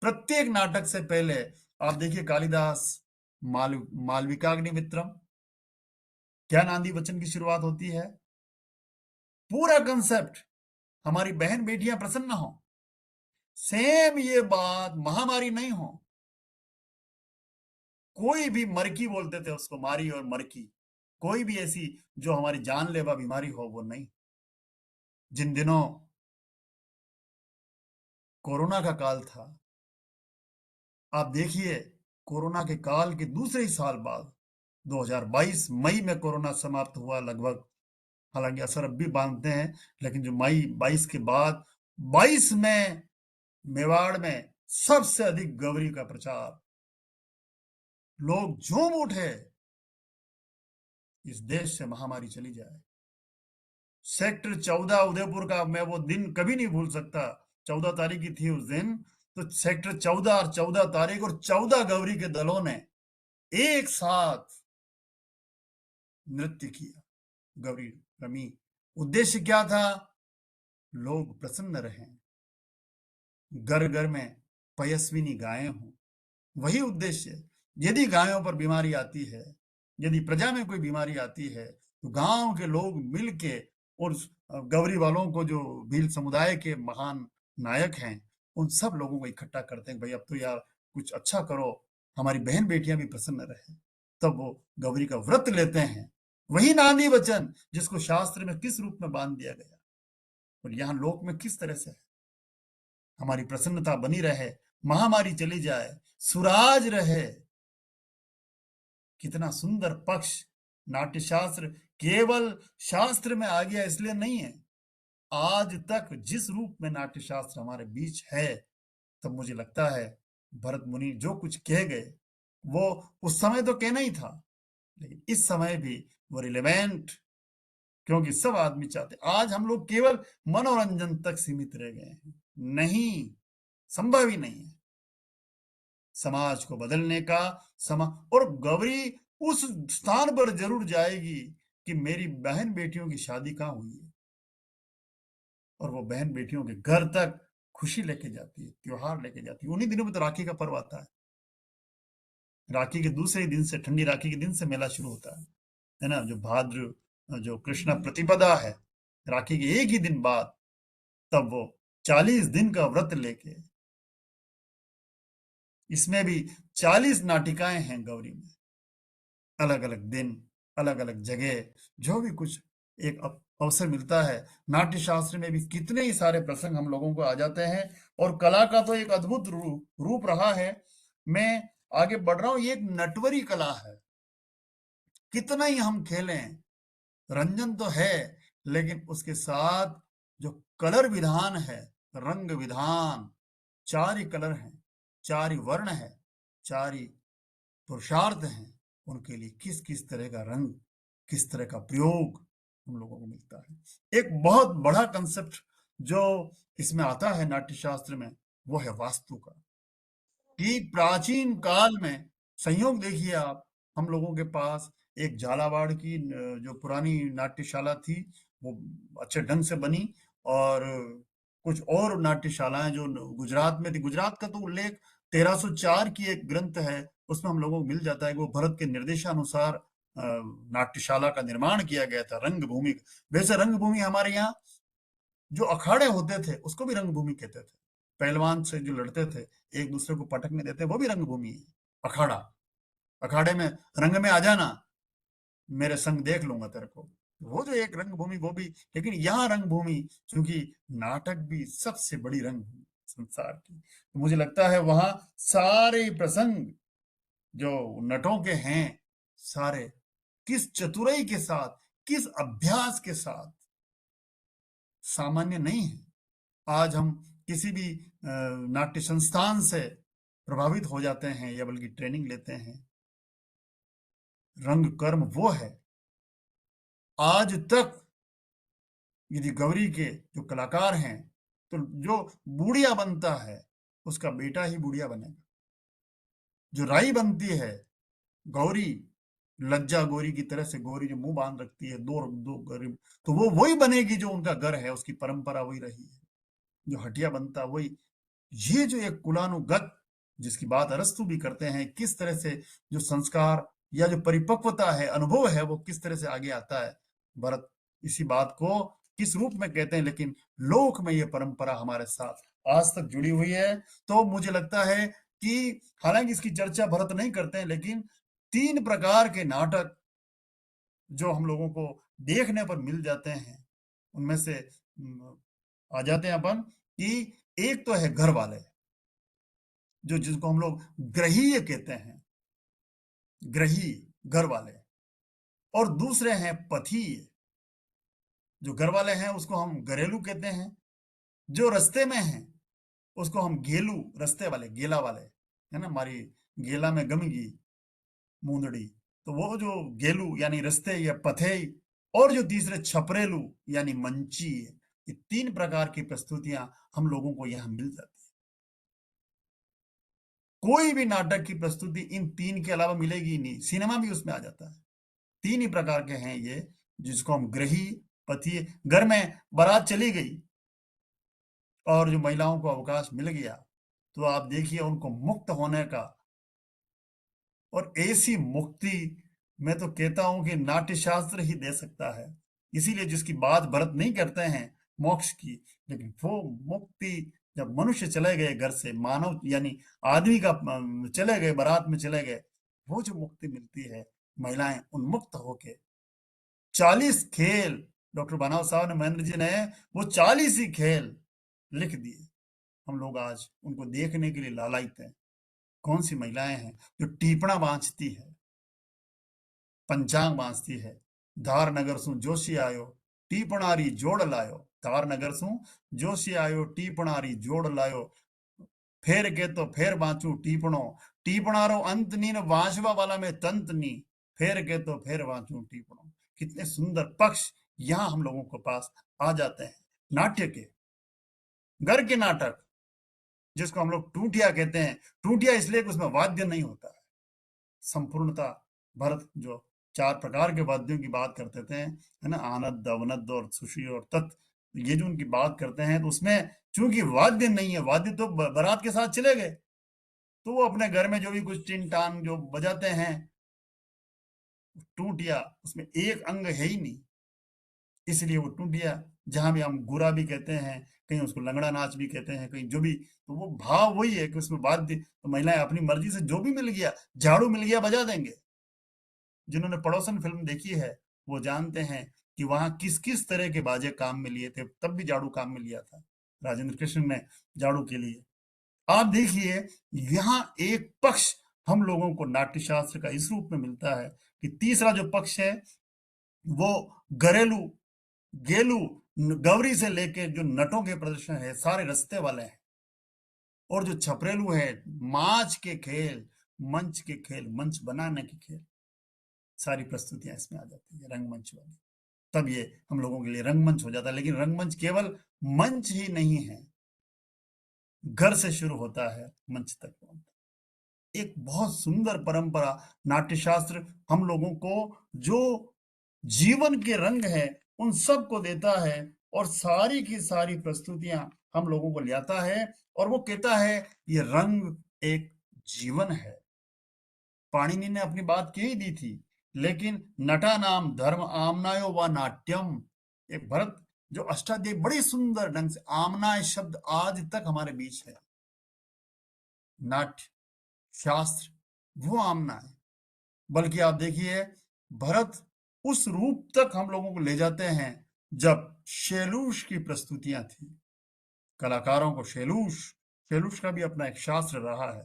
Speaker 3: प्रत्येक नाटक से पहले आप देखिए कालिदास मालविकाग्निमित्रम, क्या नांदी वचन की शुरुआत होती है? पूरा कंसेप्ट हमारी बहन बेटियां प्रसन्न हो। सेम ये बात महामारी नहीं हो, कोई भी मरकी बोलते थे उसको, मारी और मरकी, कोई भी ऐसी जो हमारी जानलेवा बीमारी हो वो नहीं। जिन दिनों कोरोना का काल था, आप देखिए कोरोना के काल के दूसरे ही साल बाद 2022 मई में कोरोना समाप्त हुआ लगभग, हालांकि असर अब भी बांधते हैं, लेकिन जो मई 22 के बाद 22 में मेवाड़ में सबसे अधिक गौरी का प्रचार, लोग झूम उठे इस देश से महामारी चली जाए। सेक्टर 14 उदयपुर का मैं वो दिन कभी नहीं भूल सकता, 14 तारीख की थी उस दिन, तो सेक्टर 14 और 14 तारीख और 14 गौरी के दलों ने एक साथ नृत्य किया, गौरी रमी। उद्देश्य क्या था? लोग प्रसन्न रहें, घर घर में पयस्विनी गायें हों, वही उद्देश्य। यदि गायों पर बीमारी आती है, यदि प्रजा में कोई बीमारी आती है, तो गांव के लोग मिलके और गौरी वालों को, जो भील समुदाय के महान नायक हैं, उन सब लोगों को इकट्ठा करते हैं, भाई अब तो यार कुछ अच्छा करो, हमारी बहन बेटियां भी प्रसन्न रहे। तब वो गौरी का व्रत लेते हैं, वही नांदी वचन जिसको शास्त्र में किस रूप में बांध दिया गया और यहाँ लोक में किस तरह से है। हमारी प्रसन्नता बनी रहे, महामारी चली जाए, सुराज रहे। कितना सुंदर पक्ष नाट्य शास्त्र केवल शास्त्र में आ गया इसलिए नहीं है। आज तक जिस रूप में नाट्य शास्त्र हमारे बीच है, तब मुझे लगता है भरत मुनि जो कुछ कह गए वो उस समय तो कहना ही था, लेकिन इस समय भी वो रिलेवेंट, क्योंकि सब आदमी चाहते। आज हम लोग केवल मनोरंजन तक सीमित रह गए हैं, नहीं, संभव ही नहीं है। समाज को बदलने का समा। और गौरी उस स्थान पर जरूर जाएगी कि मेरी बहन बेटियों की शादी कहाँ हुई है, और वो बहन बेटियों के घर तक खुशी लेके जाती है, त्योहार लेके जाती है। उन्हीं दिनों में तो राखी का पर्व आता है। राखी के दूसरे दिन से, ठंडी राखी के दिन से मेला शुरू होता है ना। जो भाद्र, जो कृष्ण प्रतिपदा है, राखी के एक ही दिन बाद, तब वो 40 दिन का व्रत लेके, इसमें भी 40 नाटिकाएं हैं गौरी में, अलग अलग दिन, अलग अलग जगह, जो भी कुछ एक अवसर मिलता है। नाट्य शास्त्र में भी कितने ही सारे प्रसंग हम लोगों को आ जाते हैं, और कला का तो एक अद्भुत रूप रहा है। मैं आगे बढ़ रहा हूं, ये एक नटवरी कला है। कितना ही हम खेलें, रंजन तो है, लेकिन उसके साथ जो कलर विधान है, रंग विधान, 4 ही कलर हैं, 4 ही वर्ण है, 4 ही पुरुषार्थ हैं, उनके लिए किस किस तरह का रंग, किस तरह का प्रयोग हम लोगों को मिलता है। एक बहुत बड़ा कंसेप्ट जो इसमें आता है नाट्य शास्त्र में, वो है वास्तु का। कि प्राचीन काल में, संयोग देखिए आप, हम लोगों के पास एक झालावाड़ की जो पुरानी नाट्यशाला थी, वो अच्छे ढंग से बनी, और कुछ और नाट्यशालाएं जो गुजरात में थी। गुजरात का तो उल्लेख 1304 की एक ग्रंथ है, उसमें हम लोगों को मिल जाता है कि वो भरत के निर्देशानुसार नाट्यशाला का निर्माण किया गया था, रंगभूमि। वैसे रंगभूमि हमारे यहाँ जो अखाड़े होते थे उसको भी रंगभूमि कहते थे। पहलवान से जो लड़ते थे, एक दूसरे को पटकने देते, वो भी रंगभूमि है। अखाड़ा, अखाड़े में रंग में आ जाना, मेरे संग देख लूंगा तेरे को, वो जो एक रंगभूमि, वो भी। लेकिन यहाँ रंगभूमि, क्योंकि नाटक भी सबसे बड़ी रंगभूमि संसार की, तो मुझे लगता है वहां सारे प्रसंग जो नटों के हैं, सारे किस चतुराई के साथ, किस अभ्यास के साथ, सामान्य नहीं है। आज हम किसी भी नाट्य संस्थान से प्रभावित हो जाते हैं, या बल्कि ट्रेनिंग लेते हैं। रंग कर्म वो है, आज तक यदि गौरी के जो कलाकार हैं, तो जो बूढ़िया बनता है उसका बेटा ही बूढ़िया बनेगा। जो राई बनती है, गौरी, लज्जा गौरी की तरह से, गौरी जो मुंह बांध रखती है, दो दो गरीब, तो वो वही बनेगी जो उनका घर है, उसकी परंपरा वही रही है। जो हटिया बनता वही। ये जो एक कुलानुगत, जिसकी बात अरस्तु भी करते हैं, किस तरह से जो संस्कार या जो परिपक्वता है, अनुभव है, वो किस तरह से आगे आता है। भरत इसी बात को किस रूप में कहते हैं, लेकिन लोक में ये परंपरा हमारे साथ आज तक जुड़ी हुई है। तो मुझे लगता है कि हालांकि इसकी चर्चा भरत नहीं करते हैं, लेकिन 3 प्रकार के नाटक जो हम लोगों को देखने पर मिल जाते हैं, उनमें से आ जाते हैं अपन कि एक तो है घर वाले, जो जिसको हम लोग ग्रहीय कहते हैं, ग्रही, घर वाले। और दूसरे हैं पथीय, जो घर वाले हैं उसको हम घरेलू कहते हैं। जो रास्ते में हैं उसको हम गेलू, रास्ते वाले, गेला वाले, है ना, हमारी गेला में गमगी मूंदड़ी, तो वो जो गेलू यानी रास्ते या पथेई। और जो तीसरे छपरेलू यानी मंची है। ये 3 प्रकार की प्रस्तुतियां हम लोगों को यहाँ मिल जाती है। कोई भी नाटक की प्रस्तुति इन 3 के अलावा मिलेगी नहीं। सिनेमा भी उसमें आ जाता है। 3 ही प्रकार के हैं ये, जिसको हम ग्रही, पथीय। घर में बारात चली गई और जो महिलाओं को अवकाश मिल गया, तो आप देखिए उनको मुक्त होने का, और ऐसी मुक्ति मैं तो कहता हूं कि नाट्य शास्त्र ही दे सकता है। इसीलिए जिसकी बात भरत नहीं करते हैं मोक्ष की, लेकिन वो मुक्ति जब मनुष्य चले गए घर से, मानव यानी आदमी का चले गए, बारात में चले गए, वो जो मुक्ति मिलती है, महिलाएं उन्मुक्त होके 40 खेल, डॉक्टर बनाव साहब ने, महेंद्र जी ने, वो 40 ही खेल लिख दिए। हम लोग आज उनको देखने के लिए लालायित हैं। कौन सी महिलाएं हैं जो टीपणा बांचती है, पंचांग बांचती है। धार नगर सु जोशी आयो, टीपणारी जोड़ लायो। धार नगर सु जोशी आयो, टीपणारी जोड़ लायो। फेर के तो फेर बांचू टीपणो, टीपणारो अंत नी, वांचवा वाला में तंत नी। फेर के तो फेर बांचू टीपणो। कितने सुंदर पक्ष यहाँ हम लोगों के पास आ जाते हैं नाट्य के। घर के नाटक, जिसको हम लोग टूटिया कहते हैं। टूटिया इसलिए कि उसमें वाद्य नहीं होता है। संपूर्णता भरत जो 4 प्रकार के वाद्यों की बात करते थे, है ना, आनद, अवनद और सुषि और तत्, ये जो उनकी बात करते हैं, तो उसमें चूंकि वाद्य नहीं है, वाद्य तो बारात के साथ चले गए, तो वो अपने घर में जो भी कुछ टिन टान जो बजाते हैं, टूटिया उसमें एक अंग है ही नहीं, इसलिए वो टूटिया। जहां भी हम गुरा भी कहते हैं, कहीं उसको लंगड़ा नाच भी कहते हैं, कहीं जो भी, तो वो भाव वही है कि उसमें वाद्य, तो महिलाएं अपनी मर्जी से जो भी मिल गया, झाड़ू मिल गया बजा देंगे। जिन्होंने पड़ोसन फिल्म देखी है वो जानते हैं कि वहां किस किस तरह के बाजे काम में लिए थे, तब भी झाड़ू काम में लिया था राजेंद्र कृष्ण ने झाड़ू के लिए। आप देखिए, यहाँ एक पक्ष हम लोगों को नाट्यशास्त्र का इस रूप में मिलता है कि तीसरा जो पक्ष है वो घरेलू, गेलू, गौरी से लेके जो नटों के प्रदर्शन है सारे रस्ते वाले हैं, और जो छपरेलू है, माच के खेल, मंच के खेल, मंच बनाने के खेल, सारी प्रस्तुतियां इसमें आ जाती है रंगमंच वाली। तब ये हम लोगों के लिए रंगमंच हो जाता है। लेकिन रंगमंच केवल मंच ही नहीं है, घर से शुरू होता है, मंच तक पहुंचता है। एक बहुत सुंदर परंपरा नाट्यशास्त्र हम लोगों को जो जीवन के रंग है उन सब को देता है, और सारी की सारी प्रस्तुतियां हम लोगों को लाता है, और वो कहता है ये रंग एक जीवन है। पाणिनि ने अपनी बात कह ही दी थी, लेकिन नटा नाम धर्म आमनायो व नाट्यम, एक भरत जो अष्टाध्यायी बड़ी सुंदर ढंग से, आमनाय शब्द आज तक हमारे बीच है, नाट्य शास्त्र वो आमना है। बल्कि आप देखिए, भरत उस रूप तक हम लोगों को ले जाते हैं जब शैलूष की प्रस्तुतियां थी, कलाकारों को शैलूष का भी अपना एक शास्त्र रहा है।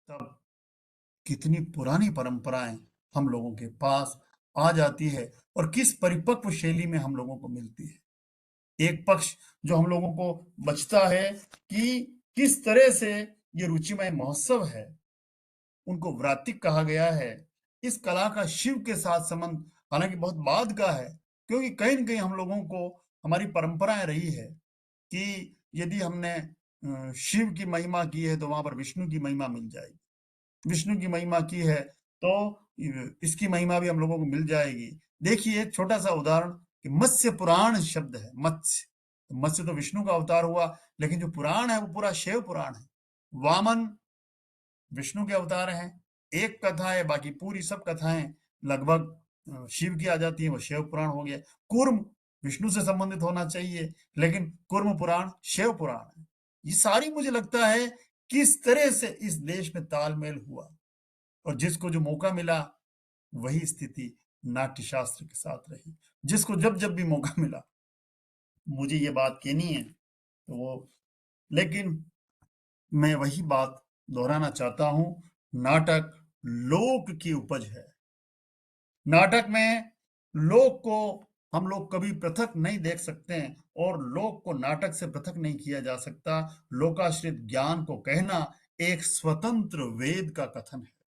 Speaker 3: तब कितनी पुरानी परंपराएं हम लोगों के पास आ जाती है, और किस परिपक्व शैली में हम लोगों को मिलती है। एक पक्ष जो हम लोगों को बचता है कि किस तरह से ये रुचिमय महोत्सव है, उनको व्रातिक कहा गया है। इस कला का शिव के साथ संबंध हालांकि बहुत बाद का है, क्योंकि कहीं न कहीं हम लोगों को हमारी परंपराएं रही है कि यदि हमने शिव की महिमा की है तो वहां पर विष्णु की महिमा मिल जाएगी, विष्णु की महिमा की है तो इसकी महिमा भी हम लोगों को मिल जाएगी। देखिए छोटा सा उदाहरण कि मत्स्य पुराण शब्द है, मत्स्य, तो मत्स्य तो विष्णु का अवतार हुआ, लेकिन जो पुराण है वो पूरा शिव पुराण है। वामन विष्णु के अवतार हैं, एक कथा है, बाकी पूरी सब कथाएं लगभग शिव की आ जाती है, वो शिव पुराण हो गया। कूर्म विष्णु से संबंधित होना चाहिए, लेकिन कूर्म पुराण शिव पुराण है। ये सारी मुझे लगता है किस तरह से इस देश में तालमेल हुआ, और जिसको जो मौका मिला वही स्थिति नाट्यशास्त्र के साथ रही। जिसको जब जब भी मौका मिला मुझे ये बात कहनी है तो वो, लेकिन मैं वही बात दोहराना चाहता हूं, नाटक लोक की उपज है। नाटक में लोक को हम लोग कभी पृथक नहीं देख सकते हैं, और लोक को नाटक से पृथक नहीं किया जा सकता। लोकाश्रित ज्ञान को कहना एक स्वतंत्र वेद का कथन है।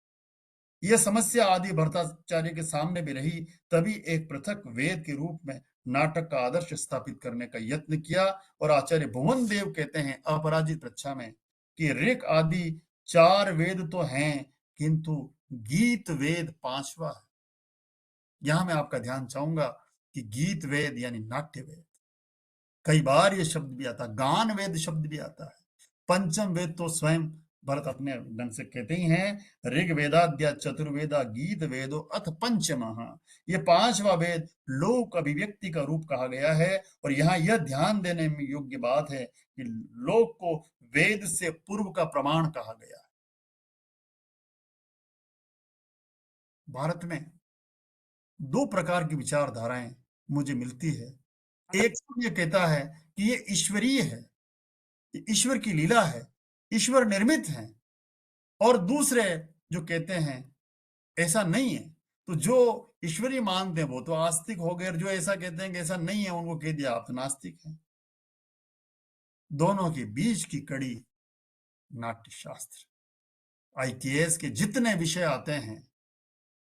Speaker 3: यह समस्या आदि भट्टाचार्य के सामने भी रही, तभी एक पृथक वेद के रूप में नाटक का आदर्श स्थापित करने का यत्न किया। और आचार्य भुवन देव कहते हैं अपराजित रक्षा में कि ऋक आदि 4 वेद तो हैं, किंतु गीत वेद 5वां है। यहां मैं आपका ध्यान चाहूंगा कि गीत वेद यानी नाट्य वेद, कई बार ये शब्द भी आता है, गान वेद शब्द भी आता है। पंचम वेद तो स्वयं भरत अपने ढंग से कहते ही हैं, ऋग वेदाद्या चतुर्वेदा गीत वेदो अथ पंचमः। ये 5वां वेद लोक अभिव्यक्ति का रूप कहा गया है। और यहाँ यह ध्यान देने में योग्य बात है कि लोक को वेद से पूर्व का प्रमाण कहा गया है। भारत में 2 प्रकार की विचारधाराएं मुझे मिलती है। एक तो ये कहता है कि ये ईश्वरीय है, ये ईश्वर की लीला है, ईश्वर निर्मित है, और दूसरे जो कहते हैं ऐसा नहीं है। तो जो ईश्वरीय मानते हैं वो तो आस्तिक हो गए, और जो ऐसा कहते हैं कि ऐसा नहीं है उनको कह दिया आप तो नास्तिक हैं। दोनों के बीच की कड़ी नाट्यशास्त्र। IKS के जितने विषय आते हैं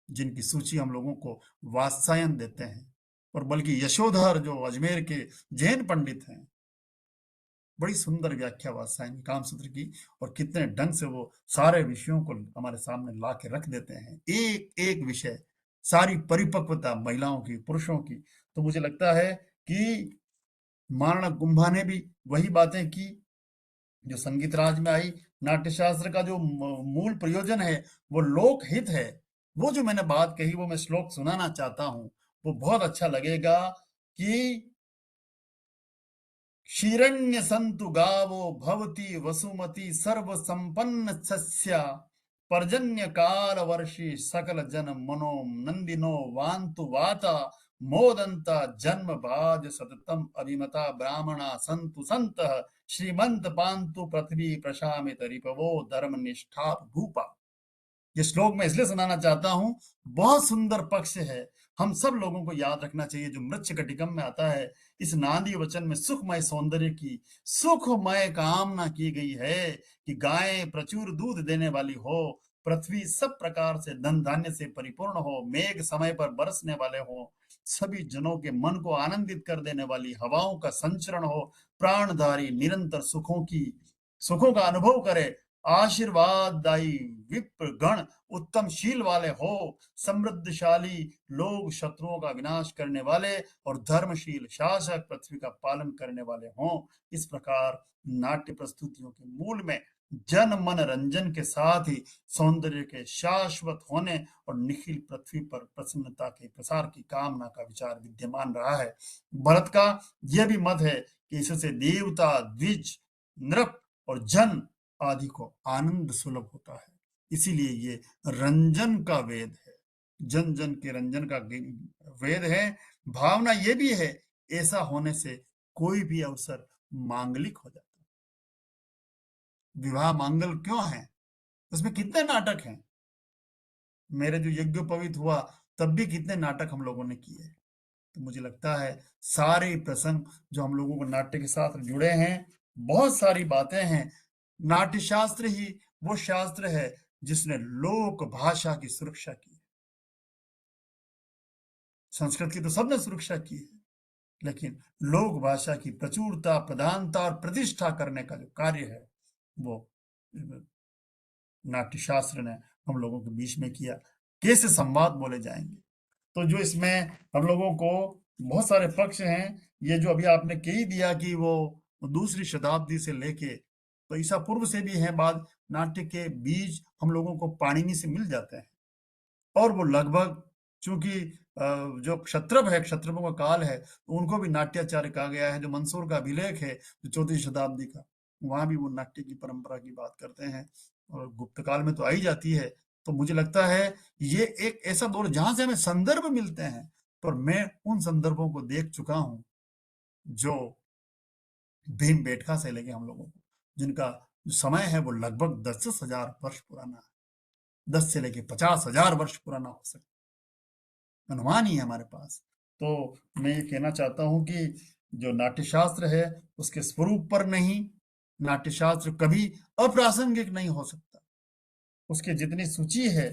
Speaker 3: जिनकी सूची हम लोगों को वात्सायन देते हैं, और बल्कि यशोधर जो अजमेर के जैन पंडित हैं बड़ी सुंदर व्याख्या वात्स्यायन कामसूत्र की, और कितने ढंग से वो सारे विषयों को हमारे सामने ला के रख देते हैं, एक एक विषय, सारी परिपक्वता महिलाओं की, पुरुषों की। तो मुझे लगता है कि महाराणा कुंभा ने भी वही बातें की जो संगीत राज में आई। नाट्य शास्त्र का जो मूल प्रयोजन है वो लोक हित है। वो जो मैंने बात कही वो मैं श्लोक सुनाना चाहता हूं, वो बहुत अच्छा लगेगा कि क्षीरण्य संतु गावो भवती वसुमती सर्व संपन्न सस्या पर्जन्य काल वर्षी सकल जन मनो नंदिनो वांतु वाता मोदंता जन्म भाज सततम अभिमता ब्राह्मणा संतु संत श्रीमंत पांतु पृथ्वी प्रशामित रिपवो धर्म निष्ठा भूपा। ये श्लोक मैं इसलिए सुनाना चाहता हूं, बहुत सुंदर पक्ष है। हम सब लोगों को याद रखना चाहिए जो मृच्छकटिकम में आता है। इस नांदी वचन में सुखमय सौंदर्य की सुखमय कामना की गई है कि गायें प्रचुर दूध देने वाली हो, पृथ्वी सब प्रकार से धन धान्य से परिपूर्ण हो, मेघ समय पर बरसने वाले हो, सभी जनों के मन को आनंदित कर देने वाली हवाओं का संचरण हो, प्राणधारी निरंतर सुखों का अनुभव करे, आशीर्वाददायी विप्र गण उत्तम शील वाले हो, समृद्धशाली लोग शत्रुओं का विनाश करने वाले और धर्मशील शासक पृथ्वी का पालन करने वाले हों। इस प्रकार नाट्य प्रस्तुतियों के मूल में जन मन रंजन के साथ ही सौंदर्य के शाश्वत होने और निखिल पृथ्वी पर प्रसन्नता के प्रसार की कामना का विचार विद्यमान रहा है। भरत का यह भी मत है कि इससे देवता, द्विज, नृप और जन आदि को आनंद सुलभ होता है। इसीलिए ये रंजन का वेद है, जन जन के रंजन का वेद है। भावना ये भी है, ऐसा होने से कोई भी अवसर मांगलिक हो जाता है। विवाह मांगल क्यों है? उसमें कितने नाटक हैं। मेरे जो यज्ञोपवीत हुआ तब भी कितने नाटक हम लोगों ने किए। तो मुझे लगता है सारे प्रसंग जो हम लोगों को नाट्य के साथ जुड़े हैं, बहुत सारी बातें हैं। नाट्य शास्त्र ही वो शास्त्र है जिसने लोक भाषा की सुरक्षा की है। संस्कृत की तो सबने सुरक्षा की है, लेकिन लोक भाषा की प्रचुरता, प्रधानता और प्रतिष्ठा करने का जो कार्य है वो नाट्य शास्त्र ने हम लोगों के बीच में किया। कैसे संवाद बोले जाएंगे, तो जो इसमें हम लोगों को बहुत सारे पक्ष हैं। ये जो अभी आपने कह ही दिया कि वो दूसरी शताब्दी से लेके तो ईसा पूर्व से भी है, बाद नाट्य के बीज हम लोगों को पाणिनि से मिल जाते हैं। और वो लगभग, चूंकि जो क्षत्रप है, क्षत्रपों का काल है, तो उनको भी नाट्याचार्य कहा गया है। जो मंसूर का अभिलेख है जो 14वीं शताब्दी का, वहां भी वो नाट्य की परंपरा की बात करते हैं, और गुप्त काल में तो आई जाती है। तो मुझे लगता है ये एक ऐसा दौर जहां से हमें संदर्भ मिलते हैं, पर मैं उन संदर्भों को देख चुका हूं जो भीम बेटका से लेके हम लोगों को, जिनका समय है वो लगभग 10 हजार वर्ष पुराना है, 10 से लेके 50,000 वर्ष पुराना हो सकता है, अनुमान ही है हमारे पास। तो मैं ये कहना चाहता हूं कि जो नाट्यशास्त्र है उसके स्वरूप पर नहीं, नाट्यशास्त्र कभी अप्रासंगिक नहीं हो सकता। उसकी जितनी सूची है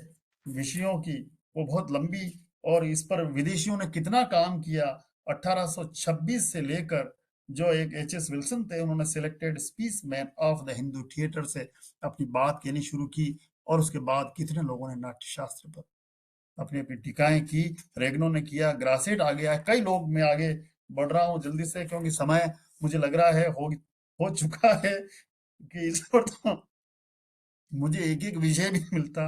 Speaker 3: विषयों की वो बहुत लंबी, और इस पर विदेशियों ने कितना काम किया। 1826 से लेकर जो एक एच.एस. विल्सन थे, उन्होंने selected speech man of the Hindu theatre से अपनी बात कहनी शुरू की, और उसके बाद कितने लोगों ने नाट्यशास्त्र पर अपनी अपनी टीकाएं की। रेगनो ने किया, ग्रासेट आ गया है, कई लोग। मैं आगे बढ़ रहा हूँ जल्दी से क्योंकि समय मुझे लग रहा है हो चुका है कि इस पर तो मुझे एक एक विषय भी मिलता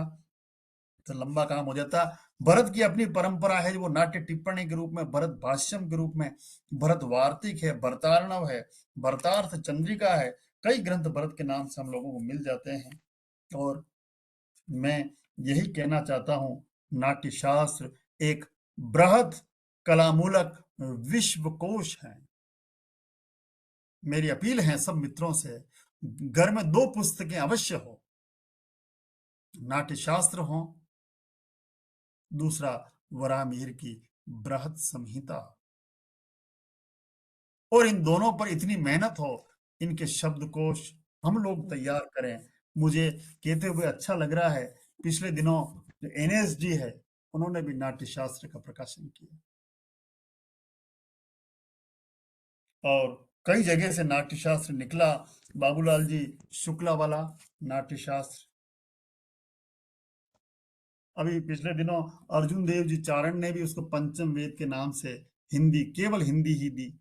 Speaker 3: तो लंबा काम हो जाता। भरत की अपनी परंपरा है, वो नाट्य टिप्पणी के रूप में, भरत भाष्यम के रूप में, भरत वार्तिक है, भरतार्णव है, भरतार्थ चंद्रिका है। कई ग्रंथ भरत के नाम से हम लोगों को मिल जाते हैं। और मैं यही कहना चाहता हूँ, नाट्य शास्त्र एक बृहद कलामूलक विश्वकोश है। मेरी अपील है सब मित्रों से, घर में 2 पुस्तकें अवश्य हो, नाट्य शास्त्र हो, दूसरा वराहमिहिर की बृहद संहिता, और इन दोनों पर इतनी मेहनत हो, इनके शब्दकोश हम लोग तैयार करें। मुझे कहते हुए अच्छा लग रहा है, पिछले दिनों जो एनएसडी है उन्होंने भी नाट्य शास्त्र का प्रकाशन किया, और कई जगह से नाट्य शास्त्र निकला। बाबूलाल जी शुक्ला वाला नाट्य शास्त्र। अभी पिछले दिनों अर्जुन देव जी चारण ने भी उसको पंचम वेद के नाम से हिंदी, केवल हिंदी ही दी।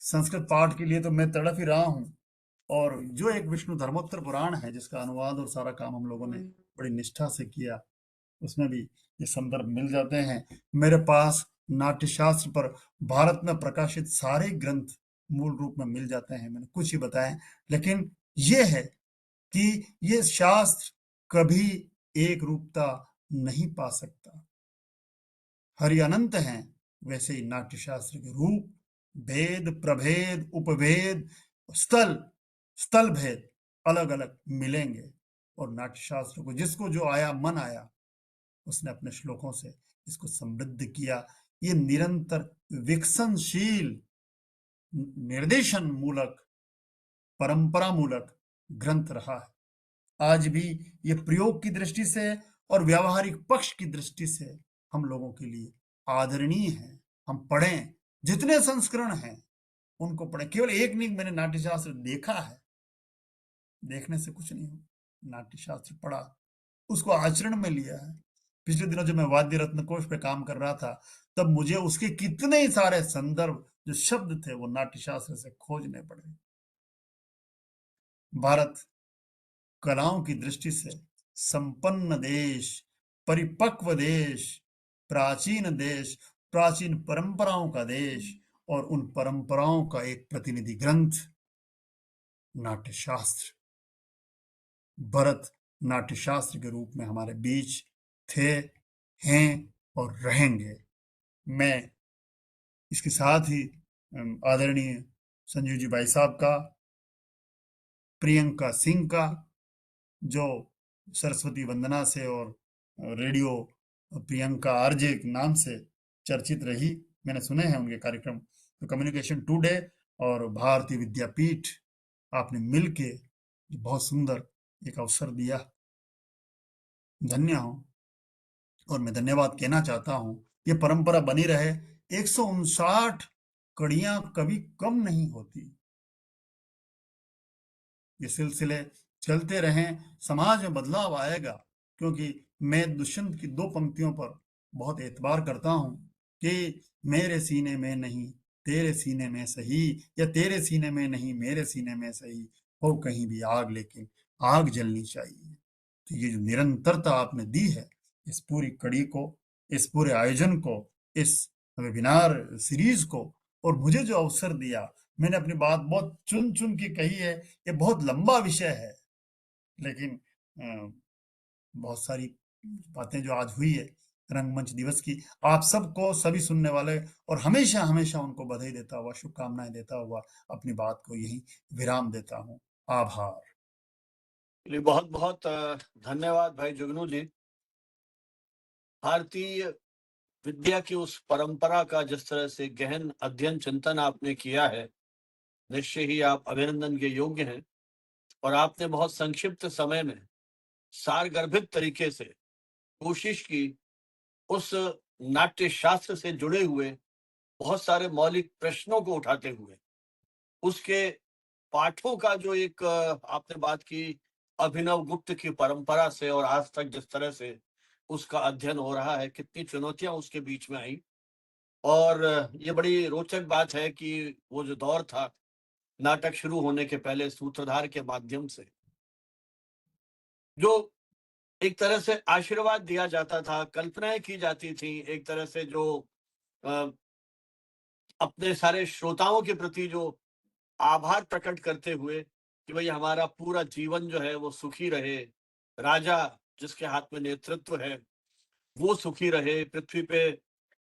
Speaker 3: संस्कृत पाठ के लिए तो मैं तड़प ही रहा हूँ। और जो एक विष्णु धर्मोत्तर पुराण है जिसका अनुवाद और सारा काम हम लोगों ने बड़ी निष्ठा से किया, उसमें भी ये संदर्भ मिल जाते हैं। मेरे पास नाट्यशास्त्र पर भारत में प्रकाशित सारे ग्रंथ मूल रूप में मिल जाते हैं। मैंने कुछ ही बताए, लेकिन ये है कि ये शास्त्र कभी एक रूपता नहीं पा सकता। हरि अनंत हैं, वैसे ही नाट्यशास्त्र के रूप, भेद, प्रभेद, उपभेद, स्थल भेद अलग अलग मिलेंगे। और नाट्यशास्त्र को जिसको जो आया, मन आया, उसने अपने श्लोकों से इसको समृद्ध किया। ये निरंतर विकसनशील, निर्देशन मूलक, परंपरा मूलक ग्रंथ रहा है। आज भी ये प्रयोग की दृष्टि से और व्यावहारिक पक्ष की दृष्टि से हम लोगों के लिए आदरणीय है। हम पढ़ें, जितने संस्करण हैं उनको पढ़ें। केवल एक नहीं, मैंने नाट्यशास्त्र देखा है, देखने से कुछ नहीं हो। नाट्यशास्त्र पढ़ा, उसको आचरण में लिया है। पिछले दिनों जब मैं वाद्य रत्न कोश पे काम कर रहा था, तब मुझे उसके कितने ही सारे संदर्भ, जो शब्द थे, वो नाट्यशास्त्र से खोजने पड़े। भारत कलाओं की दृष्टि से संपन्न देश, परिपक्व देश, प्राचीन देश, प्राचीन परंपराओं का देश, और उन परंपराओं का एक प्रतिनिधि ग्रंथ नाट्यशास्त्र। भरत नाट्यशास्त्र के रूप में हमारे बीच थे, हैं और रहेंगे। मैं इसके साथ ही आदरणीय संजीव जी भाई साहब का, प्रियंका सिंह का, जो सरस्वती वंदना से और रेडियो प्रियंका आरजे के नाम से चर्चित रही, मैंने सुने हैं उनके कार्यक्रम। तो कम्युनिकेशन टुडे और भारतीय विद्यापीठ, आपने मिलके बहुत सुंदर एक अवसर दिया। धन्य हूं। और मैं धन्यवाद कहना चाहता हूं, ये परंपरा बनी रहे। 159 कड़ियां कभी कम नहीं होती। ये सिलसिले चलते रहें, समाज में बदलाव आएगा। क्योंकि मैं दुष्यंत की 2 पंक्तियों पर बहुत एतबार करता हूं कि मेरे सीने में नहीं तेरे सीने में सही, या तेरे सीने में नहीं मेरे सीने में सही, हो कहीं भी आग, लेकिन आग जलनी चाहिए। तो ये जो निरंतरता आपने दी है, इस पूरी कड़ी को, इस पूरे आयोजन को, इस वेबिनार सीरीज को, और मुझे जो अवसर दिया, मैंने अपनी बात बहुत चुन चुन के कही है। ये बहुत लंबा विषय है, लेकिन बहुत सारी बातें जो आज हुई है रंगमंच दिवस की, आप सबको, सभी सुनने वाले, और हमेशा हमेशा उनको बधाई देता हुआ, शुभकामनाएं देता हुआ अपनी बात को यही विराम देता हूं। आभार।
Speaker 1: बहुत बहुत धन्यवाद भाई जुगनू जी। भारतीय विद्या की उस परंपरा का जिस तरह से गहन अध्ययन चिंतन आपने किया है, निश्चय ही आप अभिनंदन के योग्य हैं। और आपने बहुत संक्षिप्त समय में सारगर्भित तरीके से कोशिश की उस नाट्य शास्त्र से जुड़े हुए बहुत सारे मौलिक प्रश्नों को उठाते हुए उसके पाठों का जो एक आपने बात की अभिनव गुप्त की परंपरा से, और आज तक जिस तरह से उसका अध्ययन हो रहा है, कितनी चुनौतियां उसके बीच में आई। और ये बड़ी रोचक बात है कि वो जो दौर था नाटक शुरू होने के पहले, सूत्रधार के माध्यम से जो एक तरह से आशीर्वाद दिया जाता था, कल्पनाएं की जाती थी, एक तरह से जो अ, अपने सारे श्रोताओं के प्रति जो आभार प्रकट करते हुए कि भाई हमारा पूरा जीवन जो है वो सुखी रहे, राजा जिसके हाथ में नेतृत्व है वो सुखी रहे, पृथ्वी पे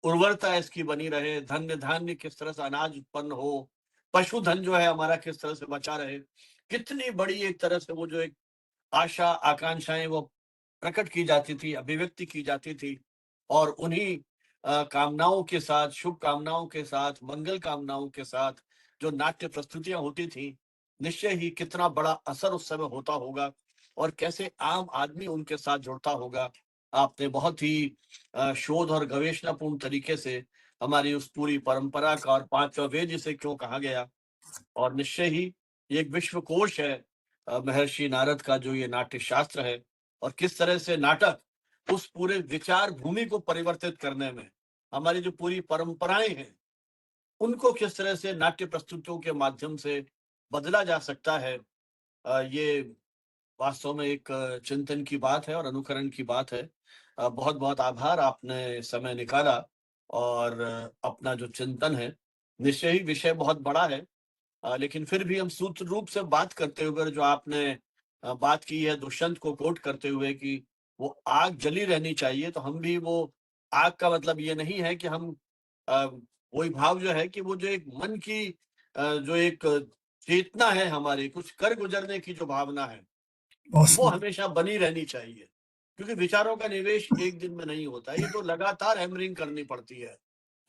Speaker 1: उर्वरता इसकी बनी रहे, धन्य धान्य किस तरह से अनाज उत्पन्न हो, पशुधन जो है हमारा किस तरह से बचा रहे। कितनी बड़ी एक तरह से वो जो एक आशा आकांक्षाएं वो प्रकट की जाती थी, अभिव्यक्ति की जाती थी। और उन्हीं कामनाओं के साथ, शुभ कामनाओं के साथ, मंगल कामनाओं के साथ जो नाट्य प्रस्तुतियां होती थी, निश्चय ही कितना बड़ा असर उस समय होता होगा और कैसे आम आदमी उनके साथ जुड़ता होगा। आपने बहुत ही शोध और गवेषणापूर्ण तरीके से हमारी उस पूरी परंपरा का, और पांचवा वेद जिसे क्यों कहा गया। और निश्चय ही ये एक विश्वकोश है महर्षि नारद का जो ये नाट्य शास्त्र है, और किस तरह से नाटक उस पूरे विचार भूमि को परिवर्तित करने में, हमारी जो पूरी परंपराएं हैं उनको किस तरह से नाट्य प्रस्तुतियों के माध्यम से बदला जा सकता है, ये वास्तव में एक चिंतन की बात है और अनुकरण की बात है। बहुत बहुत आभार, आपने समय निकाला और अपना जो चिंतन है, निश्चय ही विषय बहुत बड़ा है, लेकिन फिर भी हम सूत्र रूप से बात करते हुए जो आपने बात की है दुष्यंत को कोट करते हुए कि वो आग जली रहनी चाहिए, तो हम भी वो आग का मतलब ये नहीं है कि हम वही भाव जो है कि वो जो एक मन की जो एक चेतना है हमारी, कुछ कर गुजरने की जो भावना है
Speaker 3: बहुत
Speaker 1: वो
Speaker 3: सुंदर।
Speaker 1: हमेशा बनी रहनी चाहिए, क्योंकि विचारों का निवेश एक दिन में नहीं होता, ये तो लगातार हैमरिंग करनी पड़ती है।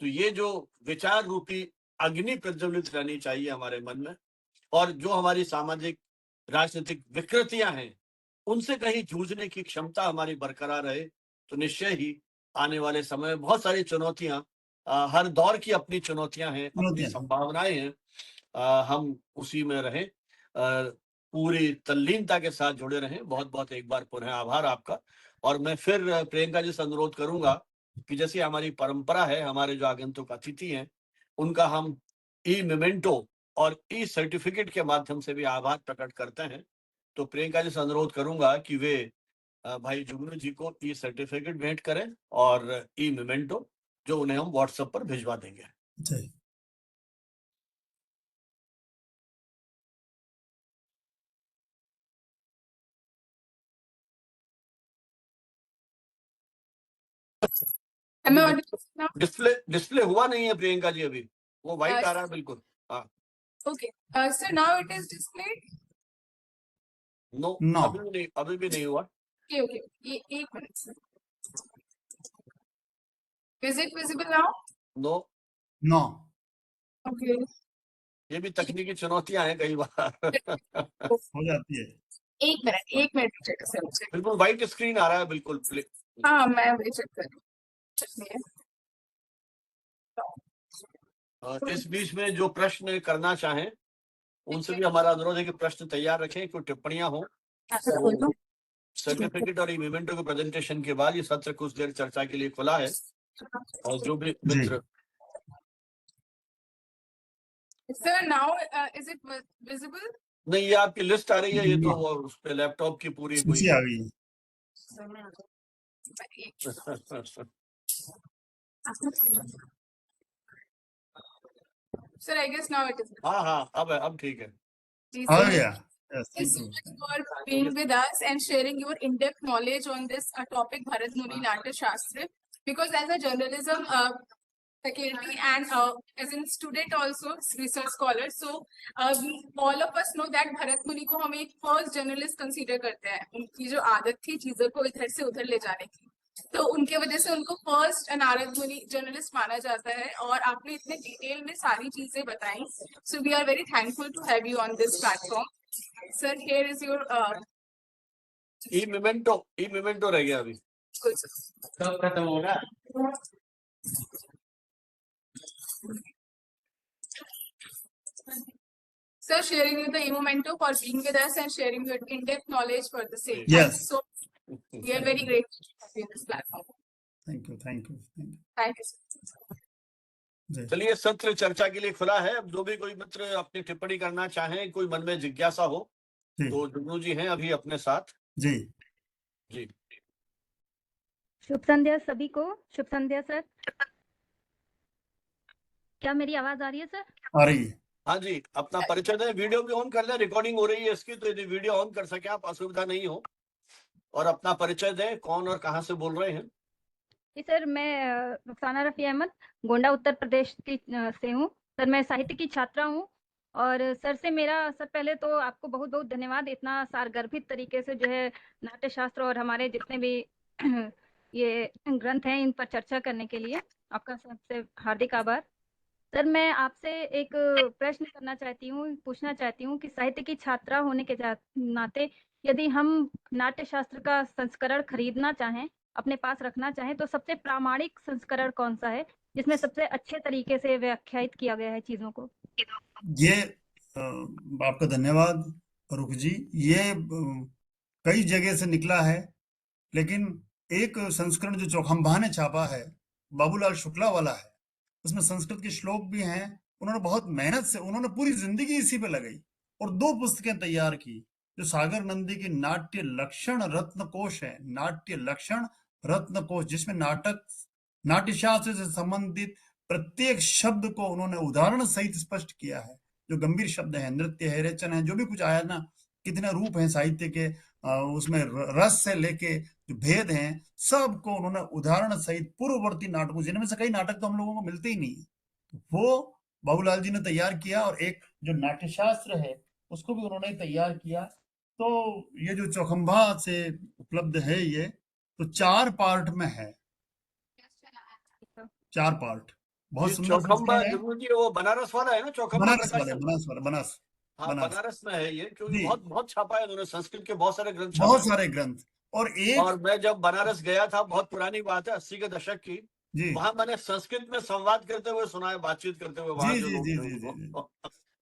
Speaker 1: तो ये जो विचार रूपी अग्नि प्रज्वलित रहनी चाहिए हमारे मन में, और जो हमारी सामाजिक राजनीतिक विकृतियां हैं उनसे कहीं जूझने की क्षमता हमारी बरकरार रहे, तो निश्चय ही आने वाले समय में बहुत सारी चुनौतियां, हर दौर की अपनी चुनौतियां हैं, अपनी
Speaker 3: चुनौतियां हैं।
Speaker 1: संभावनाएं हैं, हम उसी में रहें, पूरी तल्लीनता के साथ जुड़े रहें। बहुत बहुत एक बार पुनः आभार आपका। और मैं फिर प्रियंका जी से अनुरोध करूंगा कि जैसे हमारी परंपरा है, हमारे जो आगंतुक अतिथि हैं उनका हम ई मेमेंटो और ई सर्टिफिकेट के माध्यम से भी आभार प्रकट करते हैं। तो प्रियंका जी से अनुरोध करूंगा कि वे भाई जुगनू जी को ई सर्टिफिकेट भेंट करें और ई मेमेंटो, जो उन्हें हम व्हाट्सएप पर भिजवा देंगे।
Speaker 3: जी।
Speaker 2: Am I audible now?
Speaker 1: Display हुआ नहीं है प्रियंका जी, अभी वो व्हाइट आ रहा है बिल्कुल। हाँ,
Speaker 2: Okay. So now it is displayed.
Speaker 1: No,
Speaker 3: no.
Speaker 1: अभी भी नहीं हुआ।
Speaker 2: Okay, okay. एक minute. Sir. Is it visible now?
Speaker 1: No,
Speaker 3: no.
Speaker 2: Okay.
Speaker 1: ये भी तकनीकी चुनौतियां हैं कई बार।
Speaker 3: हो जाती है।
Speaker 2: एक मिनट चेक सर मुझे।
Speaker 1: बिल्कुल व्हाइट स्क्रीन आ रहा है बिल्कुल।
Speaker 2: हाँ, मैं वही चेक कर रही हूँ।
Speaker 1: इस बीच में जो प्रश्न करना चाहें उनसे भी हमारा अनुरोध है कि प्रश्न तैयार रखें, कोई टिप्पणियां हो। सर्टिफिकेट और इवेंटों के प्रेजेंटेशन के बाद ये सत्र कुछ देर चर्चा के लिए खुला है, और जो भी
Speaker 3: जी।
Speaker 1: मित्र
Speaker 2: Sir, now is it visible?
Speaker 1: नहीं, ये आपकी लिस्ट आ रही है, ये तो वो उस पे लैपटॉप की पूरी कोई
Speaker 3: सूची आ गई है।
Speaker 2: Sir, I guess now it is.
Speaker 1: हाँ, अब ठीक है।
Speaker 2: Ji,
Speaker 3: आ
Speaker 2: sir.
Speaker 3: गया। Yes,
Speaker 2: Thank you
Speaker 3: thank
Speaker 2: so
Speaker 3: you.
Speaker 2: much for being with us and sharing your in-depth knowledge on this topic, Bharat Muni Natya Shastra. Because as a journalism faculty and as a student also, research scholar, so we, all of us know that Bharat Muni को हम एक first journalist consider करते हैं। उनकी जो आदत थी चीजों को इधर से उधर ले जाने की, तो उनके वजह से उनको फर्स्ट नारद मुनि जर्नलिस्ट माना जाता है। और आपने इतने डिटेल में सारी चीजें बताई, so we are very thankful to have you on this platform. Sir, here is your
Speaker 1: e memento रह गया अभी, कब खत्म होगा?
Speaker 2: Sir, sharing you the e-memento for being with us and sharing your in-depth knowledge for the same.
Speaker 3: Yes.
Speaker 2: So we are very grateful to have you on this platform.
Speaker 3: Thank you, thank you, thank you.
Speaker 2: Thank you, sir.
Speaker 3: जी।
Speaker 1: चलिए, सत्र चर्चा के लिए खुला है। अब जो भी कोई मित्र अपनी टिप्पणी करना चाहें, कोई मन में जिज्ञासा हो,
Speaker 3: जी।
Speaker 1: तो जुगनू जी हैं अभी अपने साथ।
Speaker 3: जी।
Speaker 1: जी,
Speaker 4: शुभ संध्या सभी को। शुभ संध्या सर। क्या मेरी आवाज आ रही है सर?
Speaker 3: आ रही है।
Speaker 1: हाँ जी, अपना परिचय दें। वीडियो भी ऑन कर लें, रिकॉर्डिंग हो रही है इसकी, तो यदि वीडियो ऑन कर सके आप, असुविधा नहीं हो, और अपना परिचय दें, कौन और कहाँ से बोल रहे हैं।
Speaker 4: जी सर, मैं रुखसाना रफी अहमद, गोंडा उत्तर प्रदेश से हूँ। सर, मैं साहित्य की छात्रा हूँ। और सर से मेरा, सर पहले तो आपको बहुत बहुत धन्यवाद, इतना सारगर्भित तरीके से जो है नाट्य शास्त्र और हमारे जितने भी ये ग्रंथ हैं इन पर चर्चा करने के लिए आपका सबसे हार्दिक आभार। सर, मैं आपसे एक प्रश्न करना चाहती हूँ, पूछना चाहती हूँ कि साहित्य की छात्रा होने के नाते यदि हम नाट्य शास्त्र का संस्करण खरीदना चाहें, अपने पास रखना चाहें, तो सबसे प्रामाणिक संस्करण कौन सा है? जिसमें सबसे अच्छे तरीके से व्याख्यायित किया गया है चीजों को।
Speaker 3: ये आपका धन्यवाद रुख जी। ये कई जगह से निकला है, लेकिन एक संस्करण जो चौखंबा ने छापा है, बाबूलाल शुक्ला वाला है, उसमें संस्कृत के श्लोक भी हैं। उन्होंने बहुत मेहनत से, उन्होंने पूरी जिंदगी इसी पे लगाई और 2 पुस्तकें तैयार की, जो सागर नंदी की नाट्य लक्षण रत्न कोश है, नाट्य लक्षण रत्न कोश, जिसमें नाट्य शास्त्र से संबंधित प्रत्येक शब्द को उन्होंने उदाहरण सहित स्पष्ट किया है। जो गंभीर शब्द है, नृत्य है, रेचन है, जो भी कुछ आया ना, कितने रूप हैं साहित्य के, उसमें रस से लेके जो भेद हैं, सबको उन्होंने उदाहरण सहित पूर्ववर्ती नाटकों, जिनमें से कई नाटक तो हम लोगों को मिलते ही नहीं है, वो बाबूलाल जी ने तैयार किया, और एक जो नाट्यशास्त्र है उसको भी उन्होंने तैयार किया। तो ये जो चौखंबा से उपलब्ध है, ये तो 4 पार्ट में है, 4 पार्ट, बहुत
Speaker 1: ये
Speaker 3: सुंदर
Speaker 1: चौखंबा
Speaker 3: संस्करण है।
Speaker 1: जरूर जी वो बनारस वाला है ना, चौखंबा
Speaker 3: बनारस
Speaker 1: प्रकाशन?
Speaker 3: बनारस
Speaker 1: हाँ,
Speaker 3: बनारस
Speaker 1: बनारस में है ये, क्योंकि
Speaker 3: जी,
Speaker 1: बहुत बहुत छापा है उन्होंने, संस्कृत के बहुत सारे ग्रंथ छापे
Speaker 3: बहुत
Speaker 1: हैं।
Speaker 3: सारे ग्रंथ। और एक
Speaker 1: और मैं जब बनारस गया था, बहुत पुरानी बात है, 80 के दशक की,
Speaker 3: जी
Speaker 1: वहां मैंने संस्कृत में संवाद करते हुए सुना है, बातचीत करते हुए वहां
Speaker 3: जी
Speaker 1: जो
Speaker 3: जी
Speaker 1: लोग
Speaker 3: जी
Speaker 1: थे
Speaker 3: जी जी जी।
Speaker 1: उनको।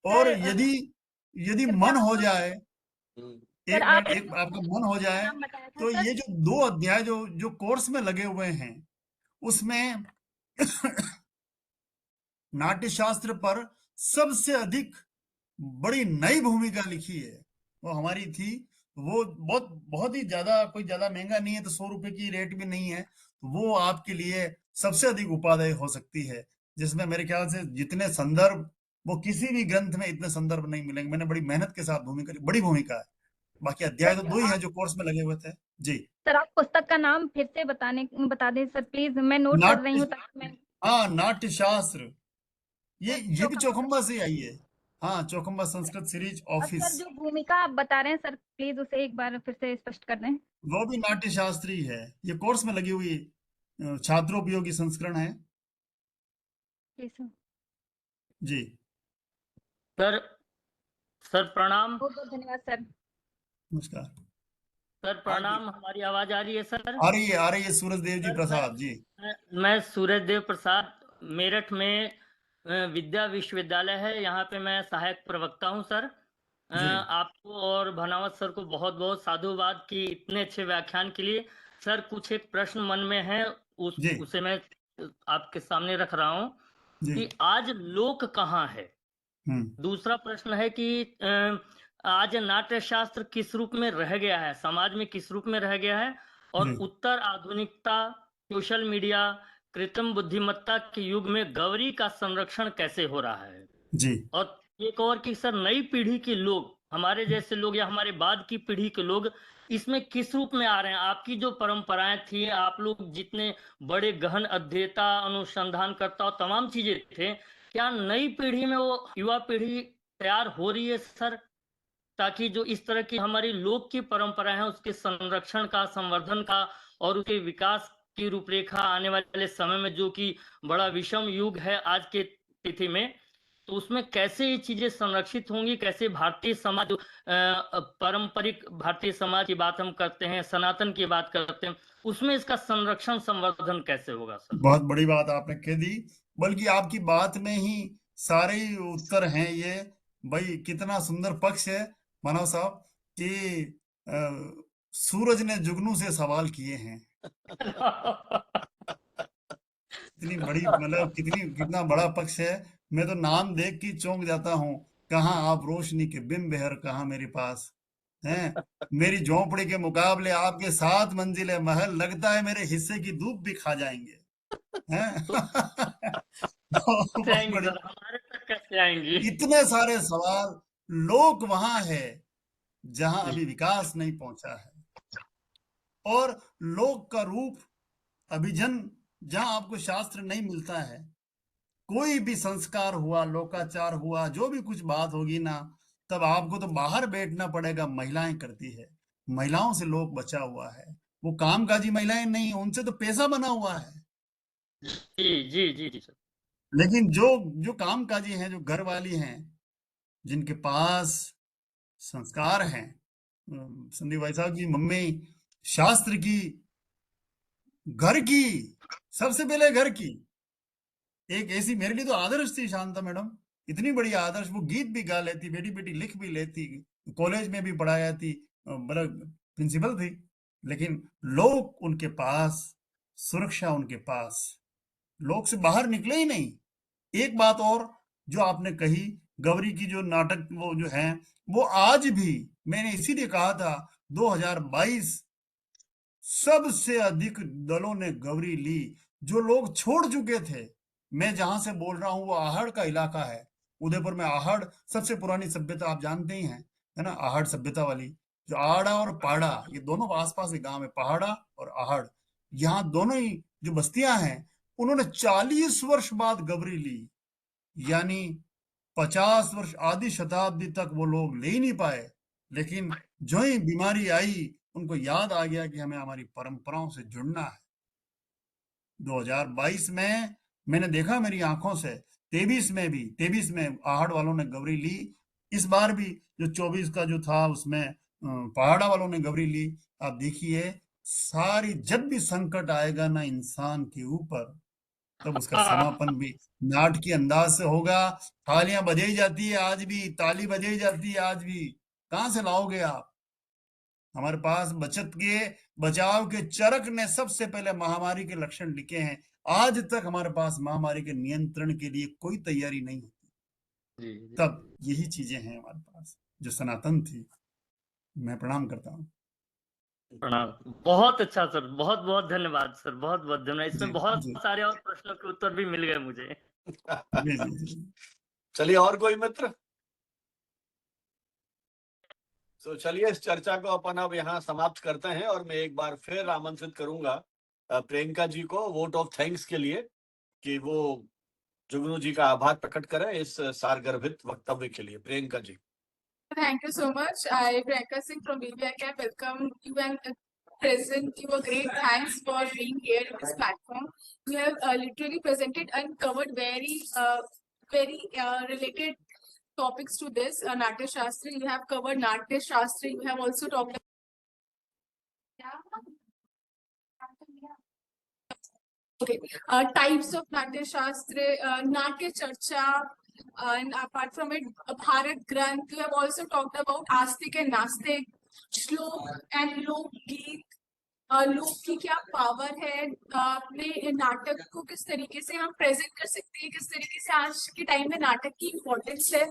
Speaker 3: और
Speaker 4: सर,
Speaker 3: यदि
Speaker 4: सर,
Speaker 3: मन
Speaker 4: क्या
Speaker 3: हो
Speaker 4: आप-
Speaker 3: जाए,
Speaker 1: हम्म,
Speaker 4: सर,
Speaker 3: एक
Speaker 4: आप
Speaker 3: मिनट, एक आपका मन हो जाए,
Speaker 4: नाम बताया था
Speaker 3: तो
Speaker 4: सर।
Speaker 3: ये जो 2 अध्याय जो जो कोर्स में लगे हुए हैं, उसमें नाट्यशास्त्र पर सबसे अधिक बड़ी नई भूमिका लिखी है, वो हमारी थी। वो बहुत बहुत ही ज्यादा, कोई ज्यादा महंगा नहीं है, तो 100 रुपए की रेट भी नहीं है, तो वो आपके लिए सबसे अधिक उपादेय हो सकती है, जिसमें मेरे ख्याल से जितने संदर्भ, वो किसी भी ग्रंथ में इतने संदर्भ नहीं मिलेंगे। मैंने बड़ी मेहनत के साथ भूमिका, बड़ी भूमिका है। बाकी अध्याय तो
Speaker 4: सर,
Speaker 3: 2 ही हैं जो कोर्स में लगे हुए थे जी।
Speaker 4: सर, आप पुस्तक का नाम फिर से बता दें सर प्लीज, मैं नोट कर रही
Speaker 3: नाट्य,
Speaker 4: हूँ ताकि मैं।
Speaker 3: हाँ, नाट्यशास्त्र,
Speaker 4: सर,
Speaker 3: ये भी
Speaker 4: चौखंबा।
Speaker 3: चौखंबा से आई है। हाँ, चौखंबा संस्कृत सीरीज
Speaker 4: और
Speaker 3: ऑफिस,
Speaker 4: सर, जो भूमिका आप बता रहे हैं सर, प्लीज उसे एक बार फिर से स्पष्ट कर दें।
Speaker 3: वो भी नाट्यशास्त्री है। ये कोर्स में लगी हुई छात्रोपयोगी संस्करण है
Speaker 4: जी सर।
Speaker 3: जी।
Speaker 5: सर सर प्रणाम।
Speaker 4: बहुत बहुत धन्यवाद सर।
Speaker 3: नमस्कार।
Speaker 5: सर प्रणाम, हमारी आवाज आ रही है सर?
Speaker 3: आ रही है सूरज देव जी
Speaker 5: सर,
Speaker 3: प्रसाद जी।
Speaker 5: मैं सूरज देव प्रसाद, मेरठ में विद्या विश्वविद्यालय है, यहाँ पे मैं सहायक प्रवक्ता हूँ सर।
Speaker 3: जी
Speaker 5: आपको और भनावत सर को बहुत बहुत साधुवाद कि इतने अच्छे व्याख्यान के लिए। सर, कुछ एक प्रश्न मन में है,
Speaker 3: जी
Speaker 5: उसे मैं आपके सामने रख रहा हूँ
Speaker 3: जी।
Speaker 5: कि आज लोक कहाँ है। दूसरा प्रश्न है कि आज नाट्य शास्त्र किस रूप में रह गया है, समाज में किस रूप में रह गया है, और
Speaker 3: जी
Speaker 5: उत्तर आधुनिकता, सोशल मीडिया, कृत्रिम बुद्धिमत्ता के युग में गौरी का संरक्षण कैसे हो रहा है।
Speaker 3: जी
Speaker 5: और एक और कि सर, नई पीढ़ी के लोग, हमारे जैसे लोग या हमारे बाद की पीढ़ी के लोग इसमें किस रूप में आ रहे हैं। आपकी जो परंपराएं थी, आप लोग जितने बड़े गहन अध्येता, अनुसंधान करता और तमाम चीजें थे, क्या नई पीढ़ी में वो युवा पीढ़ी तैयार हो रही है सर, ताकि जो इस तरह की हमारी लोक की परंपरा है उसके संरक्षण का, संवर्धन का और उसके विकास की रूपरेखा आने वाले समय में, जो कि बड़ा विषम युग है आज के तिथि में, तो उसमें कैसे ये चीजें संरक्षित होंगी, कैसे भारतीय समाज, पारंपरिक भारतीय समाज की बात हम करते हैं, सनातन की बात करते हैं, उसमें इसका संरक्षण संवर्धन कैसे होगा सर।
Speaker 3: बहुत बड़ी बात आपने कह दी, बल्कि आपकी बात में ही सारे ही उत्तर हैं। ये भाई कितना सुंदर पक्ष है मानव साहब कि सूरज ने जुगनू से सवाल किए हैं। इतनी बड़ी, मतलब कितना बड़ा पक्ष है। मैं तो नाम देख के चौंक जाता हूँ। कहाँ आप रोशनी के बिंब है, कहाँ मेरे पास हैं। मेरी झोंपड़ी के मुकाबले आपके 7 मंजिले महल, लगता है मेरे हिस्से की धूप भी खा जाएंगे हैं। बहुत
Speaker 5: आएंगी
Speaker 3: बड़ी,
Speaker 5: सर, हमारे तक कैसे आएंगी।
Speaker 3: इतने सारे सवाल। लोक वहां है जहां अभी विकास नहीं पहुंचा है, और लोक का रूप अभिजन जहां आपको शास्त्र नहीं मिलता है। कोई भी संस्कार हुआ, लोकाचार हुआ, जो भी कुछ बात होगी ना, तब आपको तो बाहर बैठना पड़ेगा। महिलाएं करती है, महिलाओं से लोक बचा हुआ है। वो कामकाजी महिलाएं नहीं, उनसे तो पैसा बना हुआ है।
Speaker 5: जी जी जी जी सर।
Speaker 3: लेकिन जो जो कामकाजी हैं, जो घर वाली हैं, जिनके पास संस्कार हैं, संदीप भाई साहब की मम्मी शास्त्र की, घर की, सबसे पहले घर की, एक ऐसी मेरे लिए तो आदर्श थी शांता मैडम, इतनी बड़ी आदर्श, वो गीत भी गा लेती, बेटी बेटी लिख भी लेती, कॉलेज में भी पढ़ाया थी, मतलब प्रिंसिपल थी, लेकिन लोग उनके पास, सुरक्षा उनके पास, लोग से बाहर निकले ही नहीं। एक बात और जो आपने कही, गौरी की जो नाटक वो जो है, वो आज भी, मैंने इसीलिए कहा था 2022 सबसे अधिक दलों ने गौरी ली, जो लोग छोड़ चुके थे। मैं जहां से बोल रहा हूँ वो आहड़ का इलाका है, उदयपुर में आहड़ सबसे पुरानी सभ्यता आप जानते ही हैं, है ना, आहड़ सभ्यता वाली, जो आड़ा और पाड़ा ये दोनों आसपास के गांव है, पहाड़ा और आहड़, यहाँ दोनों ही जो बस्तियां हैं, उन्होंने 40 वर्ष बाद गौरी ली, यानी 50 वर्ष, आधी शताब्दी तक वो लोग ले ही नहीं पाए, लेकिन जो ही बीमारी आई उनको याद आ गया कि हमें हमारी परंपराओं से जुड़ना है। 2022 में मैंने देखा मेरी आंखों से, 23 में आहड़ वालों ने गौरी ली, इस बार भी जो 24 का जो था उसमें पहाड़ा वालों ने गौरी ली। आप देखिए, सारी, जब भी संकट आएगा ना इंसान के ऊपर, तब उसका समापन भी नाटकीय अंदाज से होगा। तालियां बजाई जाती है आज भी, ताली बजाई जाती है आज भी, कहां से लाओगे आप? हमारे पास बचाव के चरक ने सबसे पहले महामारी के लक्षण लिखे हैं, आज तक हमारे पास महामारी के नियंत्रण के लिए कोई तैयारी नहीं होती। तब यही चीजें हैं हमारे पास जो सनातन थी। मैं प्रणाम करता हूँ।
Speaker 5: प्रणाम। बहुत अच्छा सर, बहुत बहुत धन्यवाद सर, बहुत बहुत धन्यवाद। इसमें
Speaker 3: जी,
Speaker 5: बहुत
Speaker 3: जी।
Speaker 5: सारे और प्रश्नों के उत्तर भी मिल गए मुझे।
Speaker 3: जी जी जी।
Speaker 1: चलिए, और कोई मित्र? तो चलिए, इस चर्चा को अपन अब यहाँ समाप्त करते हैं, और मैं एक बार फिर आमंत्रित करूंगा प्रियंका जी को वोट ऑफ थैंक्स के लिए, कि वो जुगनू जी का आभार प्रकट करें इस सारगर्भित वक्तव्य के लिए। Priyanka ji.
Speaker 2: Thank you so much. I, Priyanka Singh from BBICAP, welcome you and present you a great thanks for being here in this platform. You have literally presented and covered very related topics to this. Natya Shastra, you have covered Natya Shastra. You have also talked types of Natya Shastra, Natya Charcha, and apart from it, Bharat Granth. You have also talked about Astik and Nastik, Shlok and Lok Geet. लोक की क्या power है, अपने नाटक को किस तरीके से हम प्रेजेंट कर सकते हैं, किस तरीके से आज के टाइम में नाटक की इम्पोर्टेंस है,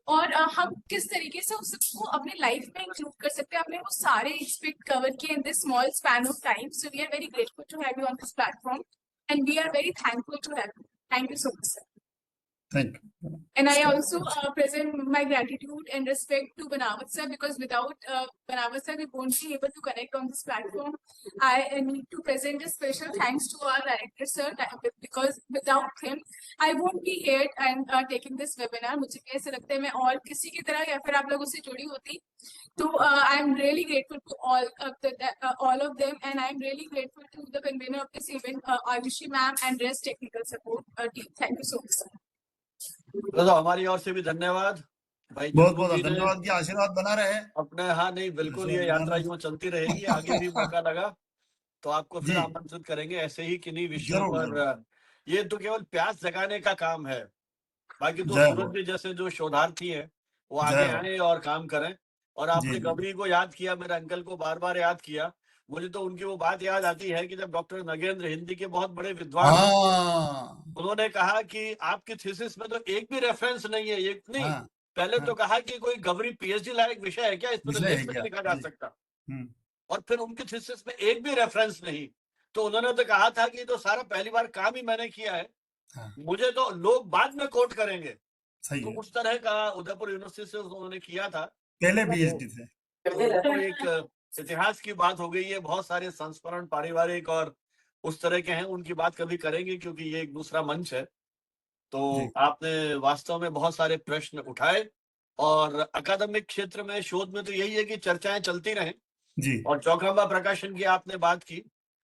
Speaker 2: और हम किस तरीके से उसको अपने लाइफ में इंक्लूड कर सकते हैं। आपने वो सारे एस्पेक्ट कवर किए in this small span of time. So we are very grateful to have you on this platform and we are very thankful to have you. Thank you so much, sir.
Speaker 3: Thank you.
Speaker 2: And I also present my gratitude and respect to Banawat sir, because without Banawat sir, we won't be able to connect on this platform. I need to present a special thanks to our director sir, because without him, I won't be here and taking this webinar. मुझे कैसे लगता है मैं और किसी की तरह या फिर आप लोगों से जुड़ी होती, तो I am really grateful to all of them, and I am really grateful to the convener of this event, Ayushi ma'am, and rest technical support team. Thank you so much, sir.
Speaker 1: तो हमारी ओर से भी धन्यवाद भाई।
Speaker 3: बहुत बहुत धन्यवाद, की आशीर्वाद बना रहे
Speaker 1: अपने। हाँ, नहीं बिल्कुल, ये यात्रा यूं चलती रहेगी, आगे भी मौका लगा तो आपको फिर आमंत्रित करेंगे ऐसे ही किन्हीं विषयों पर। ये तो केवल प्यास जगाने का काम है, बाकी तो सूरज जी जैसे जो शोधार्थी हैं वो आगे आए और काम करें। और आपने गौरी को याद किया, मेरे अंकल को बार बार याद किया, मुझे तो उनकी वो बात याद आती है कि जब डॉक्टर नगेंद्र, हिंदी के बहुत बड़े विद्वान, उन्होंने कहा कि आपकी थीसिस में तो एक भी रेफरेंस नहीं है, ये नहीं, पहले तो कहा कि कोई गौरी पीएचडी लायक विषय है क्या, इसमें तो लेख नहीं लिखा जा सकता, और फिर उनकी थीसिस में एक भी रेफरेंस नहीं, तो उन्होंने तो कहा था कि तो सारा पहली बार काम ही मैंने किया है, मुझे तो लोग बाद में कोट करेंगे। तो उस तरह का उदयपुर यूनिवर्सिटी से उन्होंने किया था,
Speaker 3: पहले पीएचडी से।
Speaker 1: तो एक इतिहास की बात हो गई है, बहुत सारे संस्मरण पारिवारिक और उस तरह के हैं, उनकी बात कभी करेंगे क्योंकि ये एक दूसरा मंच है। तो आपने वास्तव में बहुत सारे प्रश्न उठाए, और अकादमिक क्षेत्र में, शोध में तो यही है कि चर्चाएं चलती रहें जी। और चौखंबा प्रकाशन की आपने बात की,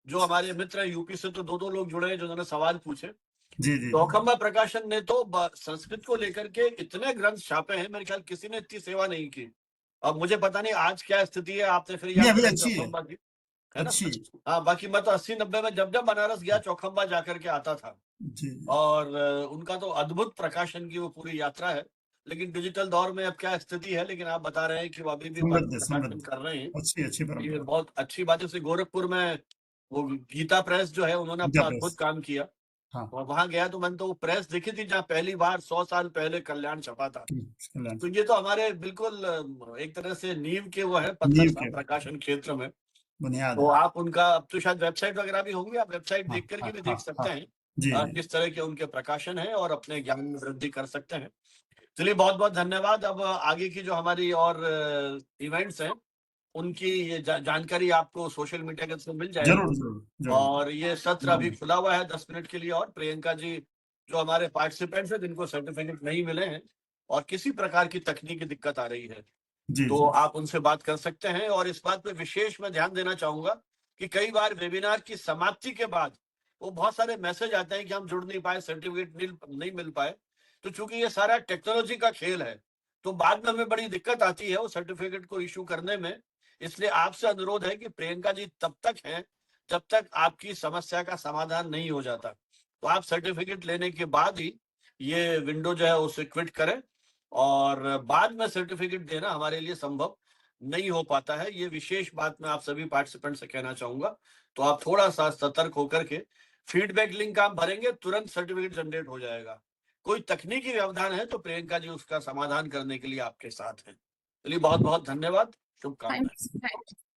Speaker 1: जो हमारे मित्र यूपी से तो दो लोग जुड़े हैं जिन्होंने सवाल पूछे जी। चौखंबा प्रकाशन ने तो संस्कृत को लेकर के इतने ग्रंथ छापे हैं, मेरे ख्याल किसी ने इतनी सेवा नहीं की। अब मुझे पता नहीं आज क्या स्थिति है, आपने फिर
Speaker 3: अभी अच्छी है,
Speaker 1: है ना?
Speaker 3: अच्छी।
Speaker 1: हाँ, बाकी मैं तो 80-90 में जब बनारस गया चौखंबा जाकर के आता था।
Speaker 3: जी
Speaker 1: और उनका तो अद्भुत प्रकाशन की वो पूरी यात्रा है। लेकिन डिजिटल दौर में अब क्या स्थिति है, लेकिन आप बता रहे हैं कि वो अभी भी
Speaker 3: समृद्ध
Speaker 1: प्रकाशन
Speaker 3: समृद्ध
Speaker 1: कर रहे हैं।
Speaker 3: अच्छी अच्छी
Speaker 1: ये
Speaker 3: परंपरा।
Speaker 1: बहुत अच्छी बात है। जैसे गोरखपुर में वो गीता प्रेस जो है, उन्होंने
Speaker 3: गीता
Speaker 1: अपना
Speaker 3: प्रेस।
Speaker 1: अद्भुत काम किया।
Speaker 3: हाँ।
Speaker 1: और वहां गया तो मैंने तो वो प्रेस देखी थी जहाँ पहली बार 100 साल पहले कल्याण छपा था।
Speaker 3: कल्याण
Speaker 1: तो ये तो हमारे बिल्कुल एक तरह से नींव के वो है, पत्थर
Speaker 3: नींव
Speaker 1: साहब
Speaker 3: के
Speaker 1: प्रकाशन क्षेत्र में।
Speaker 3: बुनियाद
Speaker 1: तो
Speaker 3: है।
Speaker 1: आप उनका अब तो शायद वेबसाइट वगैरह भी होंगी, आप वेबसाइट
Speaker 3: हाँ
Speaker 1: देख करके
Speaker 3: हाँ
Speaker 1: भी
Speaker 3: हाँ
Speaker 1: देख सकते
Speaker 3: हाँ
Speaker 1: हैं
Speaker 3: जी जी
Speaker 1: किस तरह के उनके प्रकाशन है और अपने ज्ञान में वृद्धि कर सकते हैं। चलिए बहुत बहुत धन्यवाद। अब आगे की जो हमारी और इवेंट्स हैं उनकी ये जानकारी आपको सोशल मीडिया के थ्रू मिल जाएगी।
Speaker 3: जरूर जरूर जरूर।
Speaker 1: और ये सत्र अभी खुला हुआ है 10 मिनट के लिए। और प्रियंका जी जो हमारे पार्टिसिपेंट्स हैं जिनको सर्टिफिकेट नहीं मिले हैं और किसी प्रकार की तकनीकी दिक्कत आ रही है,
Speaker 3: जी
Speaker 1: तो
Speaker 3: जी
Speaker 1: आप उनसे बात कर सकते हैं। और इस बात पे विशेष मैं ध्यान देना चाहूंगा कि कई बार वेबिनार की समाप्ति के बाद वो बहुत सारे मैसेज आते हैं कि हम जुड़ नहीं पाए, सर्टिफिकेट नहीं मिल पाए। तो चूंकि ये सारा टेक्नोलॉजी का खेल है, तो बाद में हमें बड़ी दिक्कत आती है वो सर्टिफिकेट को इशू करने में। इसलिए आपसे अनुरोध है कि प्रियंका जी तब तक हैं जब तक आपकी समस्या का समाधान नहीं हो जाता। तो आप सर्टिफिकेट लेने के बाद ही ये विंडो जो है उसे क्विट करें। और बाद में सर्टिफिकेट देना हमारे लिए संभव नहीं हो पाता है। ये विशेष बात मैं आप सभी पार्टिसिपेंट से कहना चाहूंगा। तो आप थोड़ा सा सतर्क होकर के फीडबैक लिंक आप भरेंगे, तुरंत सर्टिफिकेट जनरेट हो जाएगा। कोई तकनीकी व्यवधान है तो प्रियंका जी उसका समाधान करने के लिए आपके साथ हैं। चलिए बहुत बहुत धन्यवाद, शुभकामनाएं।
Speaker 2: Thank you.